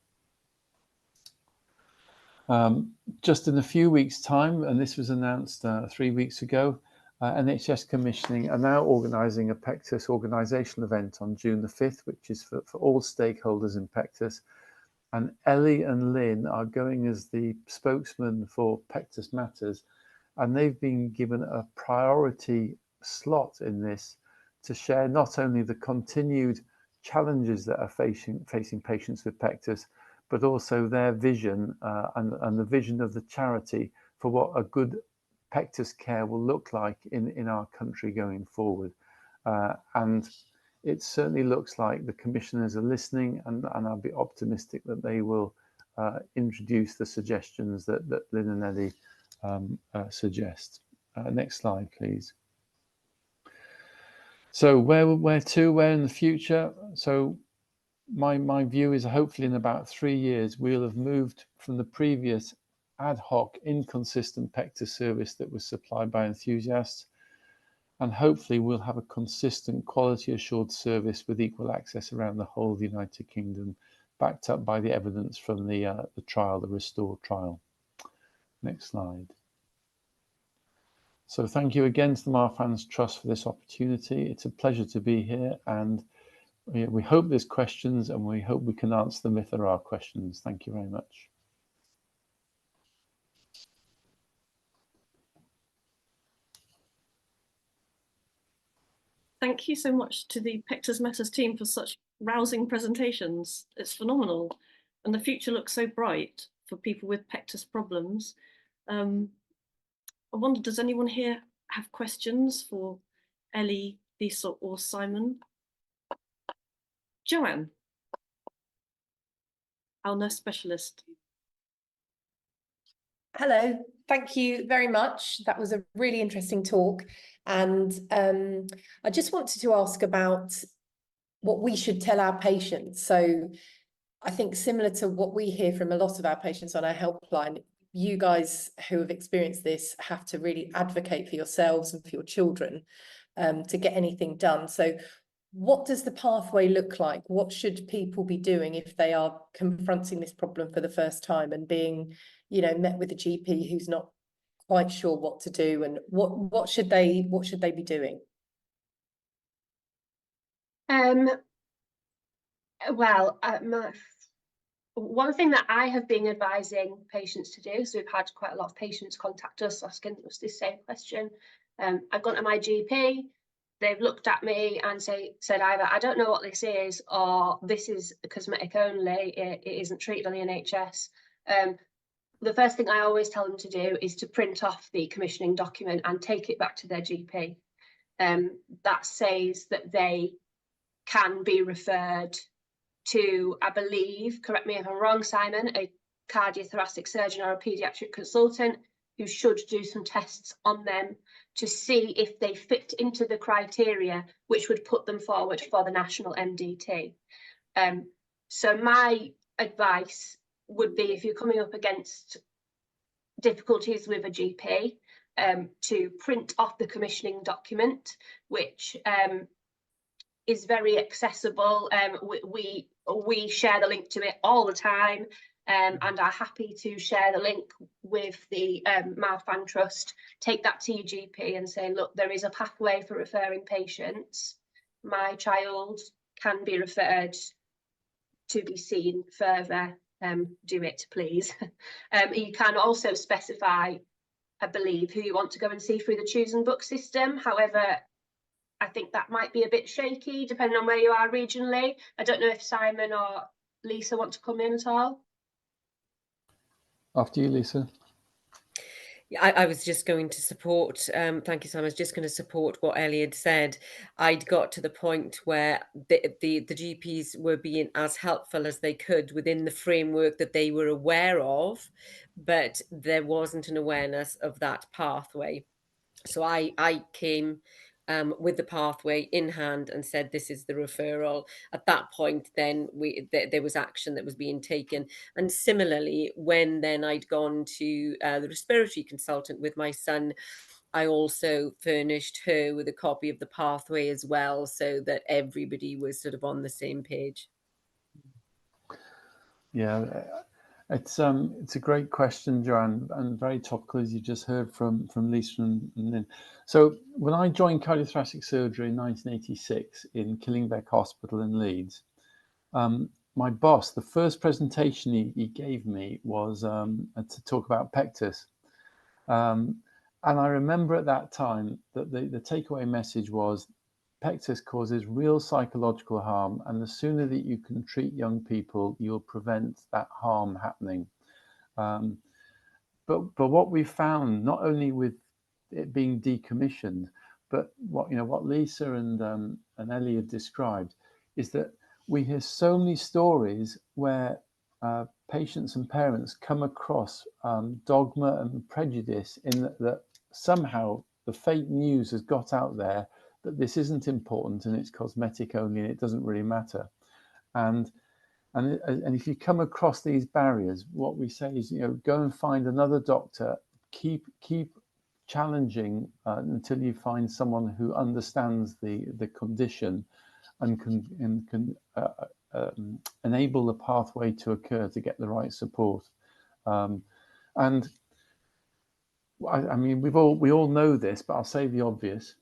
Just in a few weeks' time, and this was announced 3 weeks ago, NHS Commissioning are now organising a Pectus organisational event on June the 5th, which is for all stakeholders in Pectus. And Ellie and Lynn are going as the spokesman for Pectus Matters, and they've been given a priority slot in this to share not only the continued challenges that are facing patients with Pectus, but also their vision and the vision of the charity for what a good Pectus care will look like in our country going forward. And it certainly looks like the commissioners are listening, and I'll be optimistic that they will introduce the suggestions that Lynn and Ellie suggest. Next slide, please. So where in the future? So my view is hopefully in about 3 years, we'll have moved from the previous ad hoc, inconsistent Pectus service that was supplied by enthusiasts, and hopefully we'll have a consistent quality assured service with equal access around the whole of the United Kingdom, backed up by the evidence from the trial, the RESTORE trial. Next slide. So thank you again to the Marfan Trust for this opportunity. It's a pleasure to be here, and we hope there's questions, and we hope we can answer them if there are questions. Thank you very much. Thank you so much to the Pectus Matters team for such rousing presentations. It's phenomenal, and the future looks so bright for people with Pectus problems. I wonder, does anyone here have questions for Ellie, Lisa, or Simon? Joanne, our nurse specialist. Hello, thank you very much. That was a really interesting talk. And I just wanted to ask about what we should tell our patients. So I think similar to what we hear from a lot of our patients on our helpline, you guys who have experienced this have to really advocate for yourselves and for your children to get anything done. So what does the pathway look like? What should people be doing if they are confronting this problem for the first time and being, met with a GP who's not quite sure what to do, and what should they be doing? One thing that I have been advising patients to do, so we've had quite a lot of patients contact us asking us this same question. I've gone to my GP, they've looked at me and said either I don't know what this is, or this is cosmetic only, it isn't treated on the NHS. The first thing I always tell them to do is to print off the commissioning document and take it back to their GP. That says that they can be referred to, I believe, correct me if I'm wrong, Simon, a cardiothoracic surgeon or a paediatric consultant who should do some tests on them to see if they fit into the criteria which would put them forward for the national MDT. So my advice would be, if you're coming up against difficulties with a GP, to print off the commissioning document, which is very accessible. We share the link to it all the time, and are happy to share the link with the Marfan Trust. Take that to your GP and say, look, there is a pathway for referring patients. My child can be referred to be seen further. Do it, please. You can also specify, I believe, who you want to go and see through the choose and book system. However, I think that might be a bit shaky depending on where you are regionally. I don't know if Simon or Lisa want to come in at all. After you, Lisa. I was just going to support, thank you, Sam. I was just going to support what Ellie had said. I'd got to the point where the GPs were being as helpful as they could within the framework that they were aware of, but there wasn't an awareness of that pathway. So I came with the pathway in hand and said, this is the referral. At that point, then there was action that was being taken. And similarly, when then I'd gone to the respiratory consultant with my son, I also furnished her with a copy of the pathway as well, so that everybody was sort of on the same page. Yeah, it's a great question, Joanne, and very topical, as you just heard from Lisa and Lynn. So when I joined cardiothoracic surgery in 1986 in Killingbeck Hospital in Leeds, my boss, the first presentation he gave me was to talk about Pectus. And I remember at that time that the takeaway message was Pectus causes real psychological harm, and the sooner that you can treat young people, you'll prevent that harm happening. But what we found, not only with it being decommissioned, but what Lisa and Ellie had described, is that we hear so many stories where patients and parents come across dogma and prejudice in that somehow the fake news has got out there that this isn't important and it's cosmetic only and it doesn't really matter. And if you come across these barriers, what we say is, go and find another doctor, keep challenging until you find someone who understands the condition and can enable the pathway to occur to get the right support. And I mean, we all know this, but I'll say the obvious.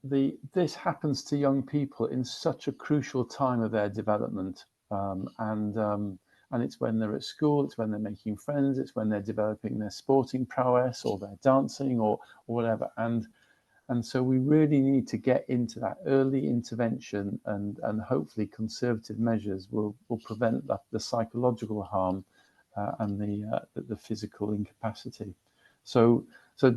This happens to young people in such a crucial time of their development, and it's when they're at school, it's when they're making friends, it's when they're developing their sporting prowess or their dancing or whatever, and so we really need to get into that early intervention, and hopefully conservative measures will prevent the psychological harm and the physical incapacity. So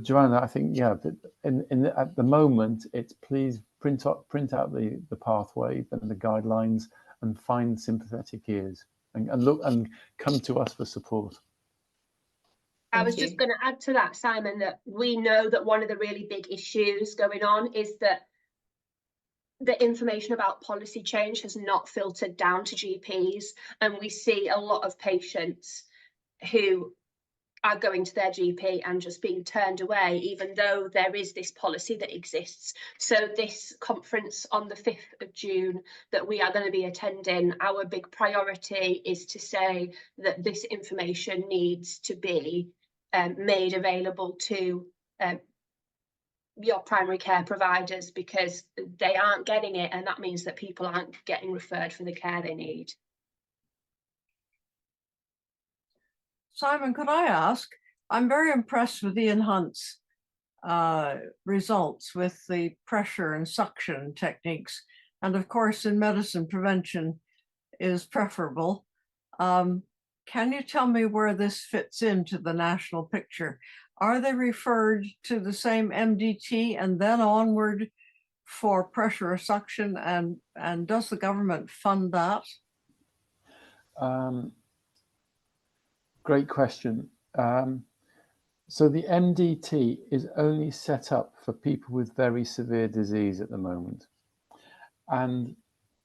Joanna, I think, yeah, at the moment, it's please print out the pathway and the guidelines and find sympathetic ears and look and come to us for support. I was just going to add to that, Simon, that we know that one of the really big issues going on is that the information about policy change has not filtered down to GPs, and we see a lot of patients who are going to their GP and just being turned away, even though there is this policy that exists. So this conference on the 5th of June that we are going to be attending, our big priority is to say that this information needs to be made available to your primary care providers, because they aren't getting it, and that means that people aren't getting referred for the care they need. Simon, could I ask? I'm very impressed with Ian Hunt's results with the pressure and suction techniques. And of course, in medicine, prevention is preferable. Can you tell me where this fits into the national picture? Are they referred to the same MDT and then onward for pressure or suction? And does the government fund that? Great question. So the MDT is only set up for people with very severe disease at the moment. And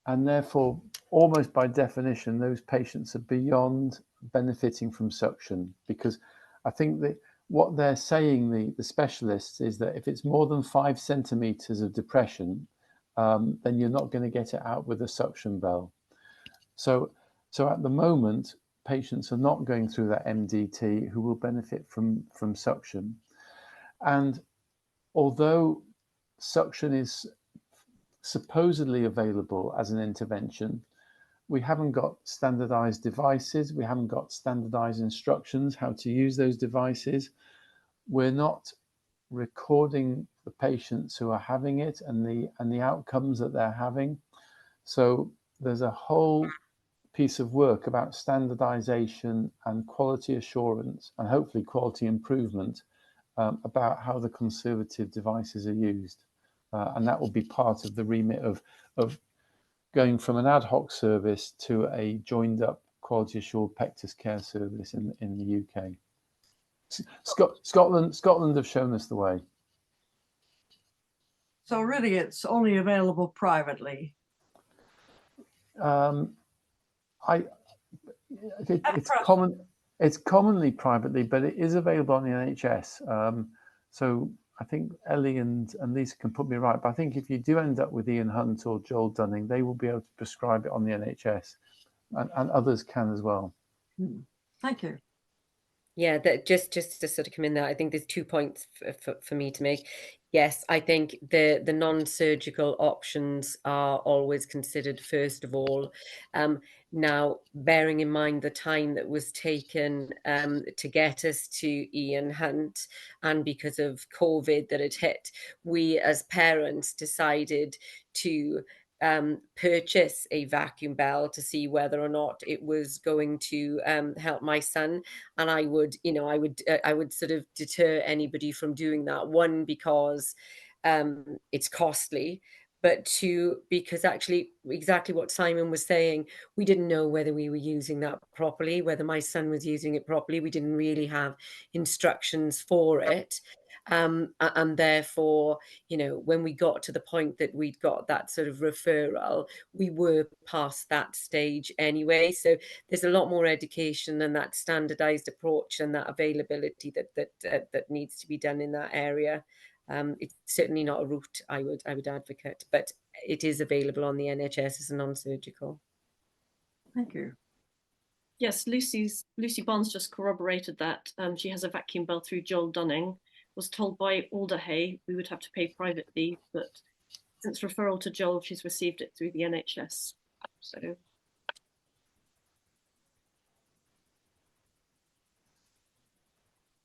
therefore, almost by definition, those patients are beyond benefiting from suction, because I think that what they're saying, the specialists, is that if it's more than 5 centimeters of depression, then you're not going to get it out with a suction bell. So at the moment, patients are not going through that MDT who will benefit from suction. And although suction is supposedly available as an intervention, we haven't got standardized devices, we haven't got standardized instructions how to use those devices. We're not recording the patients who are having it and the outcomes that they're having. So there's a whole piece of work about standardization and quality assurance, and hopefully quality improvement, about how the conservative devices are used. And that will be part of the remit of going from an ad hoc service to a joined up quality assured Pectus care service in the UK. Scotland have shown us the way. So really, it's only available privately. It's commonly privately, but it is available on the NHS. So I think Ellie and Lisa can put me right, but I think if you do end up with Ian Hunt or Joel Dunning, they will be able to prescribe it on the NHS, and others can as well. Thank you. Yeah, that just to sort of come in there, I think there's 2 points for me to make. Yes, I think the non-surgical options are always considered first of all. Now, bearing in mind the time that was taken to get us to Ian Hunt, and because of COVID that had hit, we as parents decided to purchase a vacuum bell to see whether or not it was going to help my son. And I would sort of deter anybody from doing that. One, because it's costly, but two, because actually exactly what Simon was saying, we didn't know whether we were using that properly, whether my son was using it properly. We didn't really have instructions for it. And therefore, when we got to the point that we'd got that sort of referral, we were past that stage anyway. So there's a lot more education and that standardized approach and that availability that needs to be done in that area. It's certainly not a route I would advocate, but it is available on the NHS as a non-surgical. Thank you. Yes, Lucy Barnes just corroborated that. She has a vacuum bell through Joel Dunning. Was told by Alderhay we would have to pay privately, but since referral to Joel, she's received it through the NHS. So.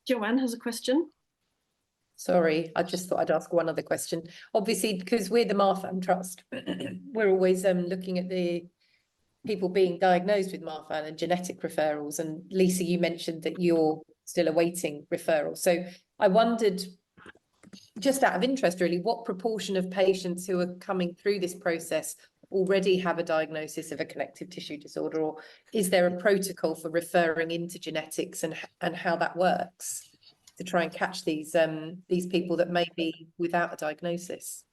Joanne has a question. Sorry, I just thought I'd ask one other question. Obviously, because we're the Marfan Trust, we're always looking at the people being diagnosed with Marfan and genetic referrals. And Lisa, you mentioned that you're still awaiting referral. So I wondered, just out of interest really, what proportion of patients who are coming through this process already have a diagnosis of a connective tissue disorder, or is there a protocol for referring into genetics and how that works to try and catch these people that may be without a diagnosis?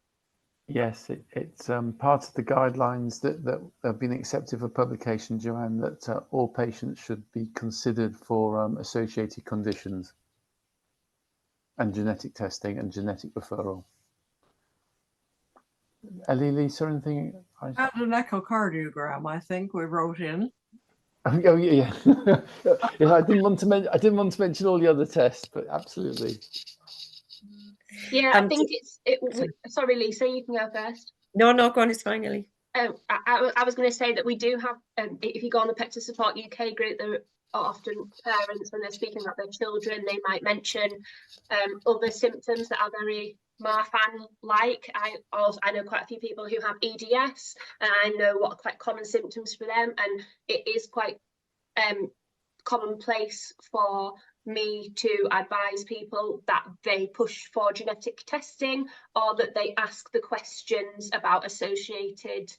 Yes, it's part of the guidelines that have been accepted for publication, Joanne, that all patients should be considered for associated conditions and genetic testing and genetic referral. Ellie, Lisa, anything? And an echocardiogram, I think we wrote in. Oh yeah. Yeah, I didn't want to mention all the other tests, but absolutely. Yeah, I think sorry, Lisa, you can go first. No, go on, it's fine, Ellie. I was going to say that we do have, if you go on the Pectus Support UK group, there are often parents, when they're speaking about their children, they might mention other symptoms that are very Marfan-like. I know quite a few people who have EDS, and I know what are quite common symptoms for them, and it is quite commonplace for me to advise people that they push for genetic testing, or that they ask the questions about associated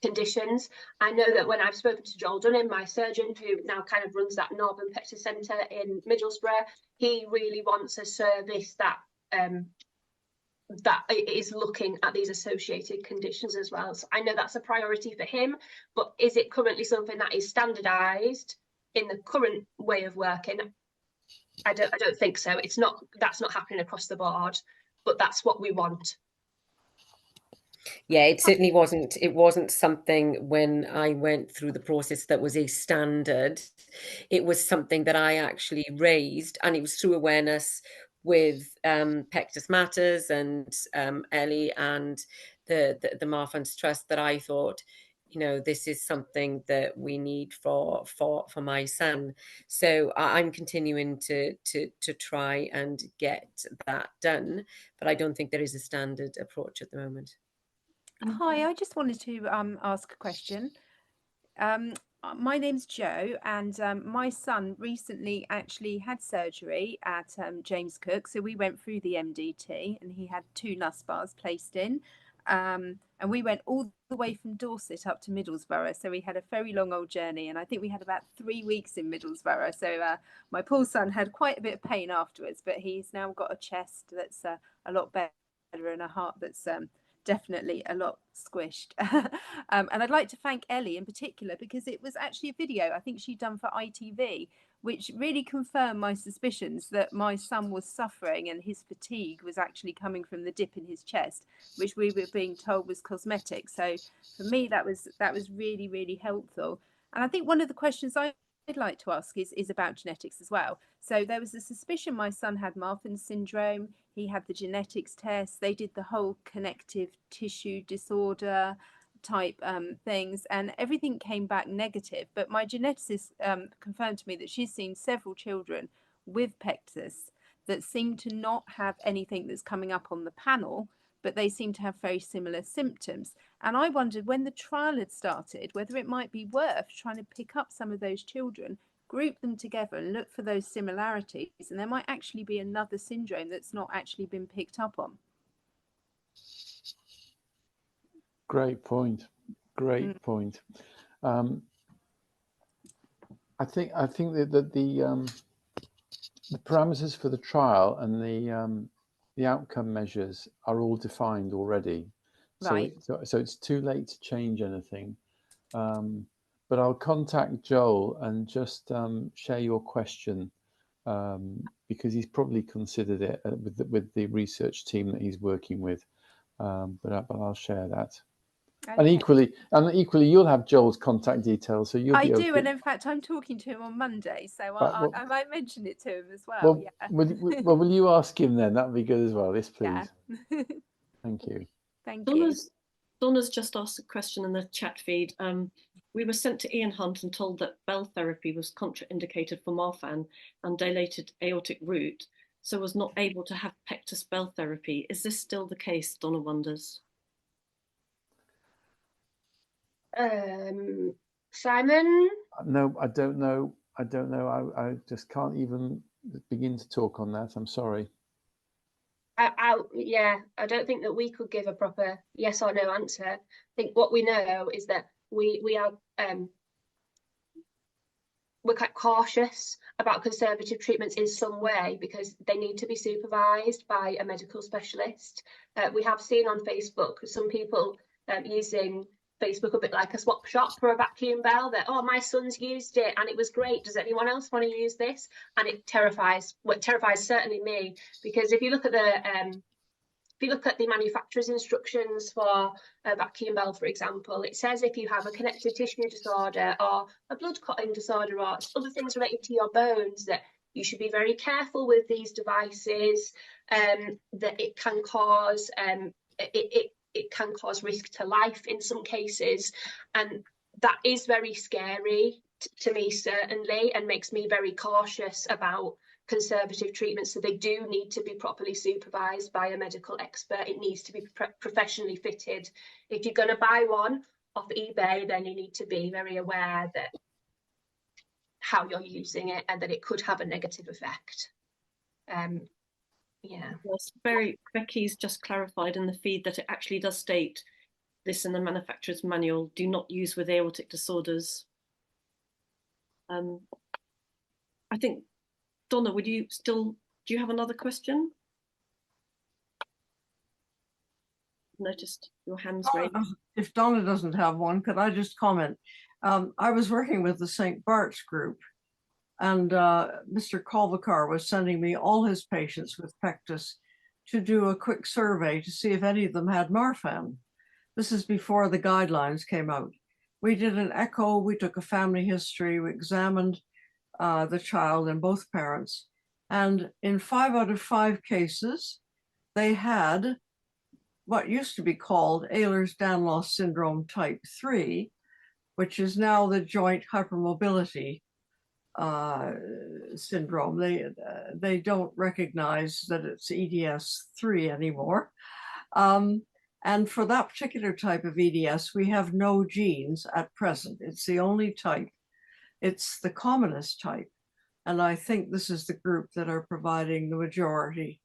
conditions. I know that when I've spoken to Joel Dunning, my surgeon, who now kind of runs that Northern Pectus Centre in Middlesbrough, he really wants a service that is looking at these associated conditions as well. So I know that's a priority for him, but is it currently something that is standardised in the current way of working? I don't think so. That's not happening across the board, but that's what we want. Yeah, it certainly wasn't. It wasn't something when I went through the process that was a standard. It was something that I actually raised, and it was through awareness with Pectus Matters and Ellie and the Marfan Trust that I thought, this is something that we need for my son. So I'm continuing to try and get that done, but I don't think there is a standard approach at the moment. Hi, I just wanted to ask a question. My name's Jo, and my son recently actually had surgery at James Cook. So we went through the MDT, and he had 2 NUS bars placed in. And we went all the way from Dorset up to Middlesbrough. So we had a very long old journey, and I think we had about 3 weeks in Middlesbrough. So my poor son had quite a bit of pain afterwards, but he's now got a chest that's a lot better and a heart that's definitely a lot squished. And I'd like to thank Ellie in particular, because it was actually a video I think she'd done for ITV, which really confirmed my suspicions that my son was suffering and his fatigue was actually coming from the dip in his chest, which we were being told was cosmetic. So for me, that was really, really helpful. And I think one of the questions I'd like to ask is about genetics as well. So there was a suspicion my son had Marfan syndrome. He had the genetics test. They did the whole connective tissue disorder type things, and everything came back negative. But my geneticist confirmed to me that she's seen several children with Pectus that seem to not have anything that's coming up on the panel, but they seem to have very similar symptoms. And I wondered, when the trial had started, whether it might be worth trying to pick up some of those children, group them together and look for those similarities, and there might actually be another syndrome that's not actually been picked up on. Great point. Great point. I think that the parameters for the trial and the outcome measures are all defined already. Right. So it's too late to change anything. But I'll contact Joel and just share your question, because he's probably considered it with the research team that he's working with. But I'll share that. Okay. And equally, you'll have Joel's contact details, so you'll be able to... and in fact, I'm talking to him on Monday, so I might mention it to him as well. Well, yeah. will you ask him then? That'd be good as well. Yes, please. Yeah. Thank you. Thank you. Donna's just asked a question in the chat feed. We were sent to Ian Hunt and told that bell therapy was contraindicated for Marfan and dilated aortic root, so was not able to have Pectus bell therapy. Is this still the case, Donna wonders? Simon? No, I don't know. I just can't even begin to talk on that. I'm sorry. Yeah, I don't think that we could give a proper yes or no answer. I think what we know is that we are we're quite cautious about conservative treatments in some way, because they need to be supervised by a medical specialist. We have seen on Facebook some people using Facebook a bit like a swap shop for a vacuum bell, that, oh, my son's used it and it was great, does anyone else want to use this? And it terrifies certainly me, because if you look at the manufacturer's instructions for a vacuum bell, for example, it says if you have a connective tissue disorder or a blood clotting disorder or other things related to your bones, that you should be very careful with these devices, that it can cause it can cause risk to life in some cases, and that is very scary to me, certainly, and makes me very cautious about conservative treatments. So they do need to be properly supervised by a medical expert. It needs to be professionally fitted. If you're going to buy one off eBay, then you need to be very aware that how you're using it and that it could have a negative effect. Yeah. Yes, Becky's just clarified in the feed that it actually does state this in the manufacturer's manual: do not use with aortic disorders. I think, Donna, do you have another question? Noticed your hands raised. If Donna doesn't have one, could I just comment? I was working with the St. Bart's group, and Mr. Kolvikar was sending me all his patients with Pectus to do a quick survey to see if any of them had Marfan. This is before the guidelines came out. We did an echo, we took a family history, we examined the child and both parents, and in 5 out of 5 cases, they had what used to be called Ehlers-Danios syndrome type 3, which is now the joint hypermobility syndrome. They don't recognize that it's EDS 3 anymore. And for that particular type of EDS, we have no genes at present. It's the only type. It's the commonest type. And I think this is the group that are providing the majority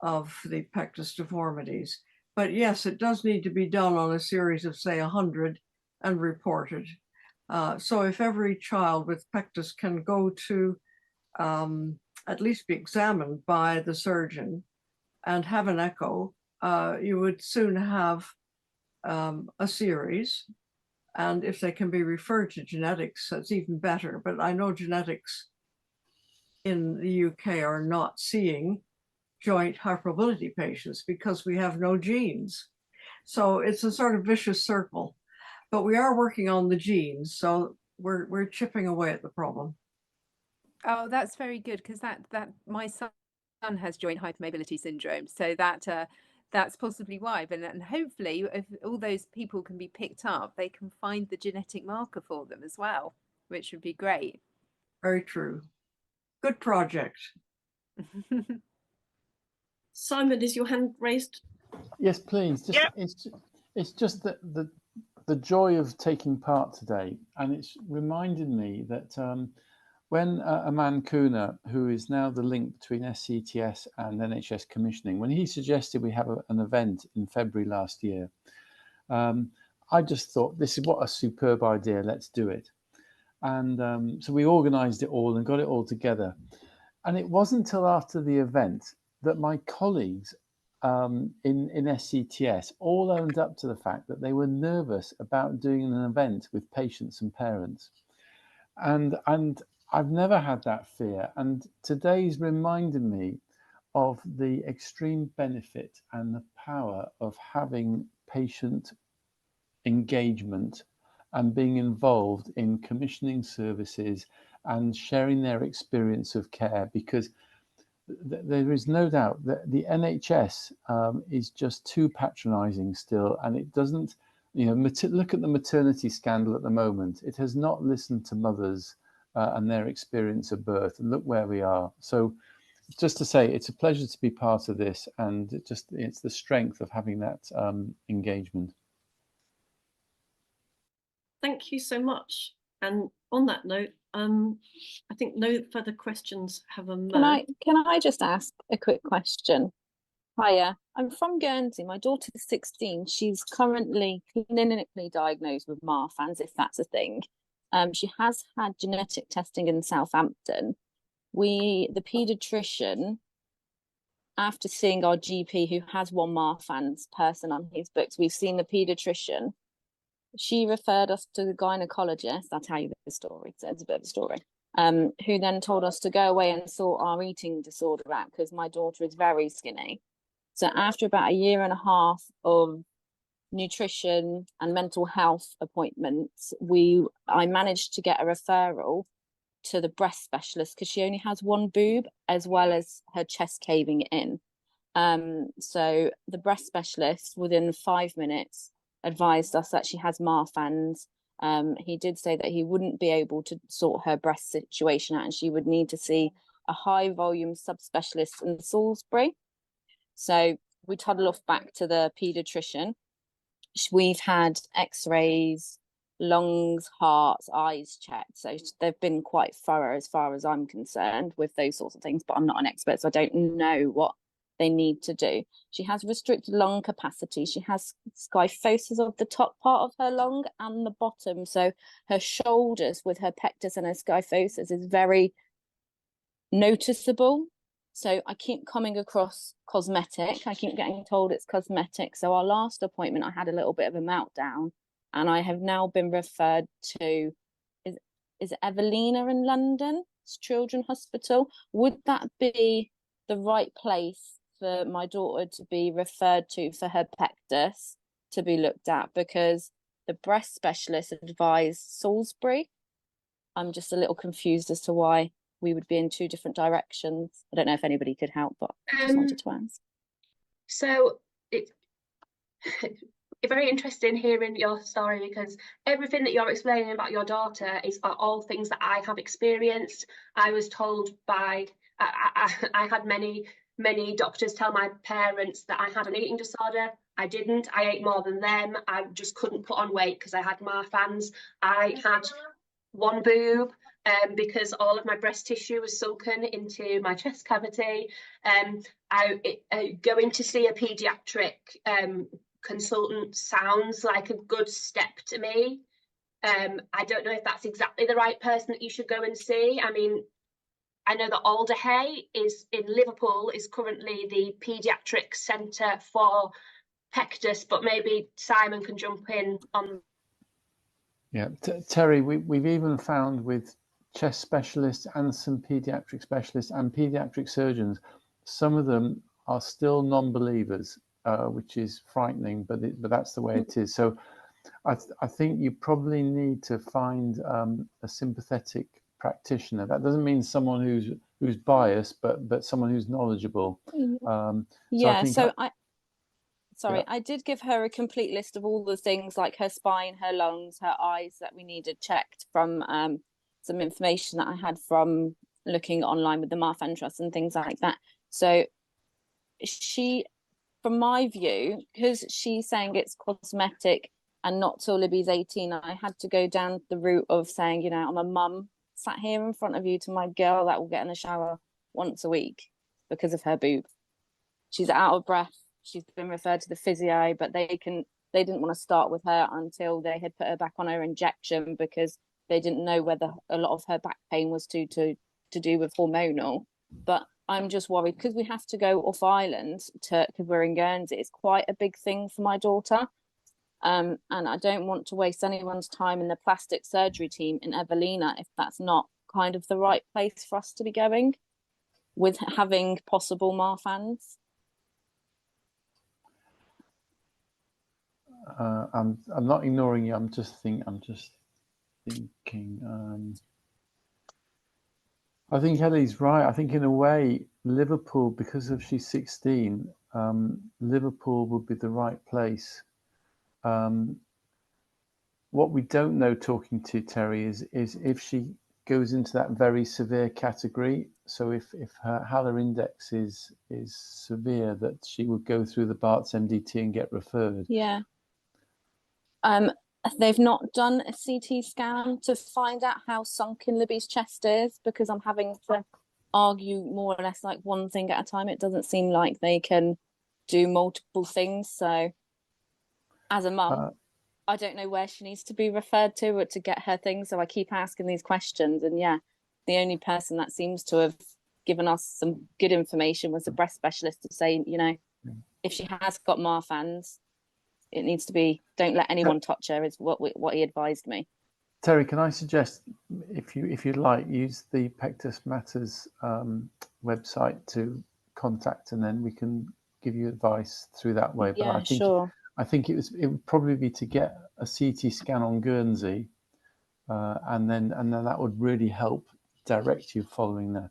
of the pectus deformities. But yes, it does need to be done on a series of, say, 100 and reported. So if every child with pectus can go to at least be examined by the surgeon and have an echo, you would soon have a series. And if they can be referred to genetics, that's even better. But I know genetics in the UK are not seeing joint hypermobility patients because we have no genes. So it's a sort of vicious circle. But we are working on the genes, so we're chipping away at the problem. Oh, that's very good, because that my son has joint hypermobility syndrome, so that's possibly why. But and hopefully, if all those people can be picked up, they can find the genetic marker for them as well, which would be great. Very true. Good project. Simon, is your hand raised? Yes, please. It's just that the joy of taking part today, and it's reminded me that when Aman Kuna, who is now the link between SCTS and NHS commissioning, when he suggested we have an event in February last year, I just thought, this is what a superb idea, let's do it. And so we organised it all and got it all together. And it wasn't until after the event that my colleagues in SCTS all owned up to the fact that they were nervous about doing an event with patients and parents. And I've never had that fear. And today's reminded me of the extreme benefit and the power of having patient engagement and being involved in commissioning services and sharing their experience of care, because there is no doubt that the NHS is just too patronising still, and it doesn't, look at the maternity scandal at the moment. It has not listened to mothers and their experience of birth, and look where we are. So just to say, it's a pleasure to be part of this, and it's the strength of having that engagement. Thank you so much. And on that note, I think no further questions have emerged. Can I just ask a quick question? Hiya, I'm from Guernsey. My daughter is 16. She's currently clinically diagnosed with Marfan's, if that's a thing. She has had genetic testing in Southampton. The paediatrician, after seeing our GP, who has one Marfan's person on his books, we've seen the paediatrician. She referred us to the gynecologist. I'll tell you the story, so it's a bit of a story, who then told us to go away and sort our eating disorder out, because my daughter is very skinny. So after about a year and a half of nutrition and mental health appointments, I managed to get a referral to the breast specialist, because she only has one boob as well as her chest caving in. So the breast specialist, within 5 minutes, advised us that she has Marfan's. He did say that he wouldn't be able to sort her breast situation out, and she would need to see a high volume subspecialist in Salisbury. So we toddle off back to the paediatrician. We've had x-rays, lungs, hearts, eyes checked. So they've been quite thorough as far as I'm concerned with those sorts of things, but I'm not an expert, so I don't know what they need to do. She has restricted lung capacity. She has skyphosis of the top part of her lung and the bottom. So her shoulders with her pectus and her skyphosis is very noticeable. So I keep coming across cosmetic. I keep getting told it's cosmetic. So our last appointment, I had a little bit of a meltdown, and I have now been referred to, is it Evelina in London? It's Children's Hospital. Would that be the right place for my daughter to be referred to for her pectus to be looked at? Because the breast specialist advised Salisbury. I'm just a little confused as to why we would be in two different directions. I don't know if anybody could help, but I just wanted to ask. So it's very interesting hearing your story, because everything that you're explaining about your daughter are all things that I have experienced. I was told by, I had many doctors tell my parents that I had an eating disorder. I didn't. I ate more than them. I just couldn't put on weight because I had Marfan's. I had one boob because all of my breast tissue was sunken into my chest cavity. Going to see a paediatric consultant sounds like a good step to me. I don't know if that's exactly the right person that you should go and see. I mean, I know that Alderhay is in Liverpool, is currently the paediatric centre for Pectus, but maybe Simon can jump in on. Yeah, Terry, we've even found with chest specialists and some paediatric specialists and paediatric surgeons, some of them are still non-believers, which is frightening, but that's the way it is. So I think you probably need to find a sympathetic practitioner. That doesn't mean someone who's biased, but someone who's knowledgeable. I did give her a complete list of all the things like her spine, her lungs, her eyes that we needed checked from some information that I had from looking online with the Marfan Trust and things like that. So she, from my view, because she's saying it's cosmetic and not till Libby's 18, I had to go down the route of saying, you know, I'm a mum sat here in front of you to my girl that will get in the shower once a week because of her boob. She's out of breath. She's been referred to the physio, but they didn't want to start with her until they had put her back on her injection because they didn't know whether a lot of her back pain was to do with hormonal. But I'm just worried because we have to go off island because we're in Guernsey. It's quite a big thing for my daughter. And I don't want to waste anyone's time in the plastic surgery team in Evelina if that's not kind of the right place for us to be going with having possible Marfans. I'm not ignoring you. I'm just thinking. I think Ellie's right. I think in a way, Liverpool, because of she's 16, Liverpool would be the right place. What we don't know, talking to Terry, is if she goes into that very severe category. So if her Haller index is severe, that she would go through the Bart's MDT and get referred. Yeah. They've not done a CT scan to find out how sunken Libby's chest is because I'm having to argue more or less like one thing at a time. It doesn't seem like they can do multiple things. So as a mum, I don't know where she needs to be referred to or to get her things. So I keep asking these questions. And yeah, the only person that seems to have given us some good information was a breast specialist to say, you know, if she has got Marfan's, it needs to be, don't let anyone touch her, is what he advised me. Terry, can I suggest, if you'd like, use the Pectus Matters website to contact, and then we can give you advice through that way. But I think it would probably be to get a CT scan on Guernsey, and then that would really help direct you following that.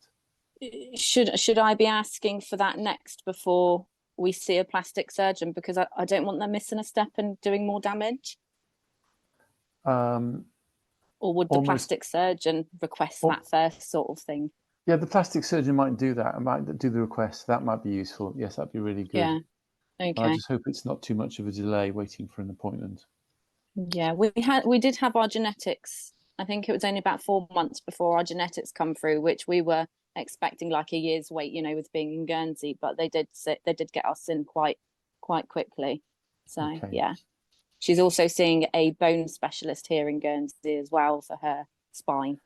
Should I be asking for that next before we see a plastic surgeon, because I don't want them missing a step and doing more damage? Or would the plastic surgeon request that first sort of thing? Yeah, the plastic surgeon might do that. I might do the request. That might be useful. Yes, that'd be really good. Yeah. Okay. I just hope it's not too much of a delay waiting for an appointment. Yeah, we did have our genetics. I think it was only about 4 months before our genetics come through, which we were expecting like a year's wait, you know, with being in Guernsey, but they did get us in quite quickly. So yeah, she's also seeing a bone specialist here in Guernsey as well for her spine.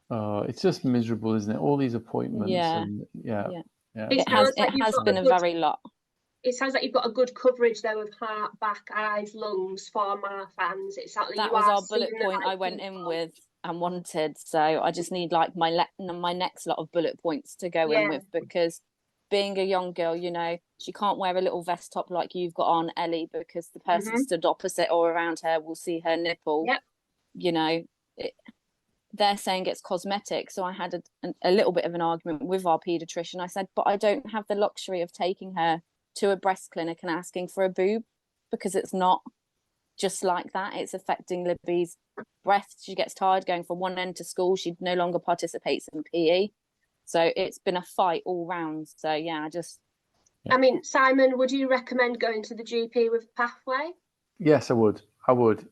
Oh, it's just miserable, isn't it? All these appointments. Yeah. It has been a very lot. It sounds like you've got a good coverage though of heart, back, eyes, lungs for Marfan's. It's like that was our bullet point I went in with and wanted. So I just need like my next lot of bullet points to go in with, because being a young girl, you know, she can't wear a little vest top like you've got on, Ellie, because the person stood opposite or around her will see her nipple. Yep. You know, they're saying it's cosmetic. So I had a little bit of an argument with our paediatrician. I said, but I don't have the luxury of taking her to a breast clinic and asking for a boob, because it's not just like that. It's affecting Libby's breath. She gets tired going from one end to school. She no longer participates in PE. So it's been a fight all round. So yeah, I mean, Simon, would you recommend going to the GP with pathway? Yes, I would.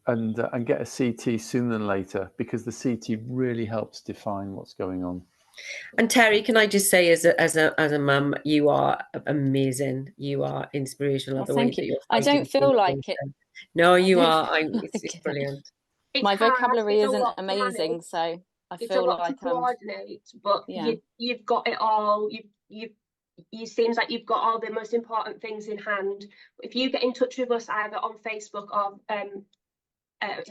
And get a CT sooner than later, because the CT really helps define what's going on. And Terry, can I just say, as a mum, you are amazing. You are inspirational. Well, The way thank that you. you're I don't fighting feel for like it. cancer. No, you don't are. feel It's like it. brilliant. It's My hard, vocabulary it's a isn't lot to amazing, manage. so I It's a feel lot like to coordinate, but yeah. you've got it all. You seems like you've got all the most important things in hand. If you get in touch with us either on Facebook or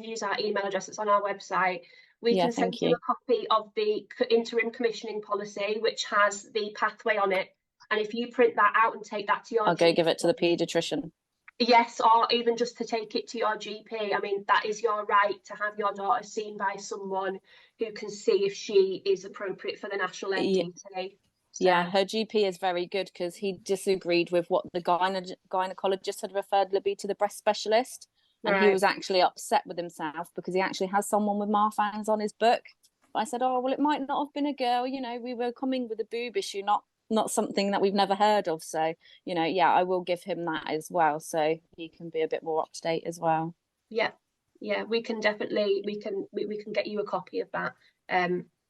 use our email address that's on our website, we Yeah, can send thank you you. a copy of the interim commissioning policy, which has the pathway on it. And if you print that out and take that to your I'll go GP, give it to the paediatrician. yes, or even just to take it to your GP. I mean, that is your right to have your daughter seen by someone who can see if she is appropriate for the national MDT. Yeah, her GP is very good, because he disagreed with what the gynecologist had referred Libby to the breast specialist. And he was actually upset with himself because he actually has someone with Marfan's on his book. But I said, oh, well, it might not have been a girl. You know, we were coming with a boob issue, not something that we've never heard of. So, you know, yeah, I will give him that as well, so he can be a bit more up to date as well. Yeah, we can definitely, we can get you a copy of that.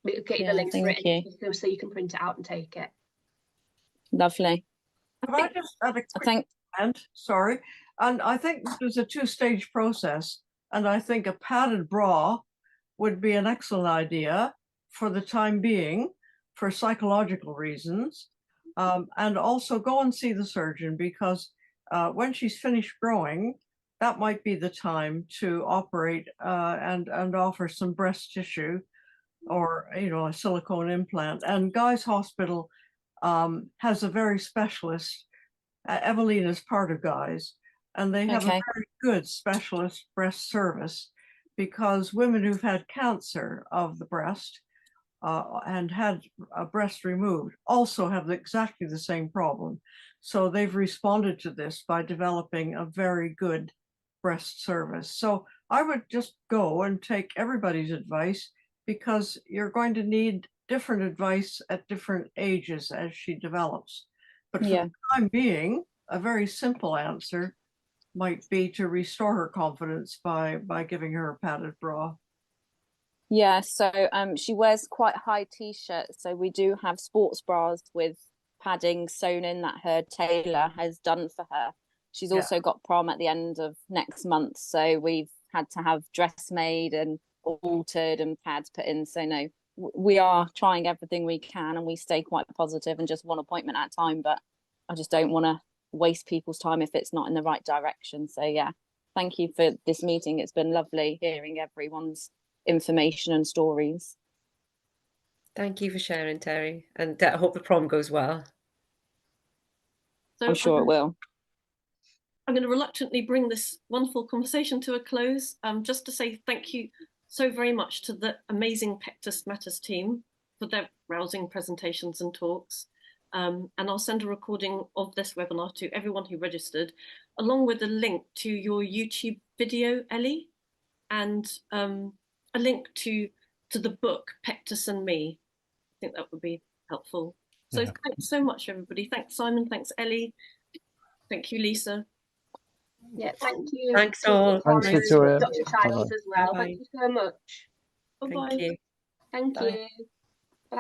We'll get you the link for it so you can print it out and take it. Lovely. Can I just add a quick comment? Sorry. And I think there's a two-stage process, and I think a padded bra would be an excellent idea for the time being, for psychological reasons, and also go and see the surgeon, because when she's finished growing, that might be the time to operate and offer some breast tissue, or a silicone implant. And Guy's Hospital has a very specialist. Evelyn is part of Guy's, and they have a very good specialist breast service, because women who've had cancer of the breast and had a breast removed also have exactly the same problem. So they've responded to this by developing a very good breast service. So I would just go and take everybody's advice, because you're going to need different advice at different ages as she develops. But for the time being, a very simple answer might be to restore her confidence by giving her a padded bra. Yeah, so she wears quite high t-shirts, so we do have sports bras with padding sewn in that her tailor has done for her. She's also got prom at the end of next month, so we've had to have dress made and altered and pads put in. So no, we are trying everything we can, and we stay quite positive and just one appointment at a time, but I just don't want to waste people's time if it's not in the right direction. So yeah, thank you for this meeting. It's been lovely hearing everyone's information and stories. Thank you for sharing, Terry, and I hope the prom goes well. So I'm sure it will. I'm going to reluctantly bring this wonderful conversation to a close, just to say thank you so very much to the amazing Pectus Matters team for their rousing presentations and talks. And I'll send a recording of this webinar to everyone who registered, along with a link to your YouTube video, Ellie, and a link to the book Pectus and Me. I think that would be helpful. So thanks so much, everybody. Thanks, Simon. Thanks, Ellie. Thank you, Lisa. Yeah, thank you. Thanks all. Thanks, Victoria. Dr. Childs as well. Bye. Thank you so much. Bye-bye. Thank you. Thank Bye. you.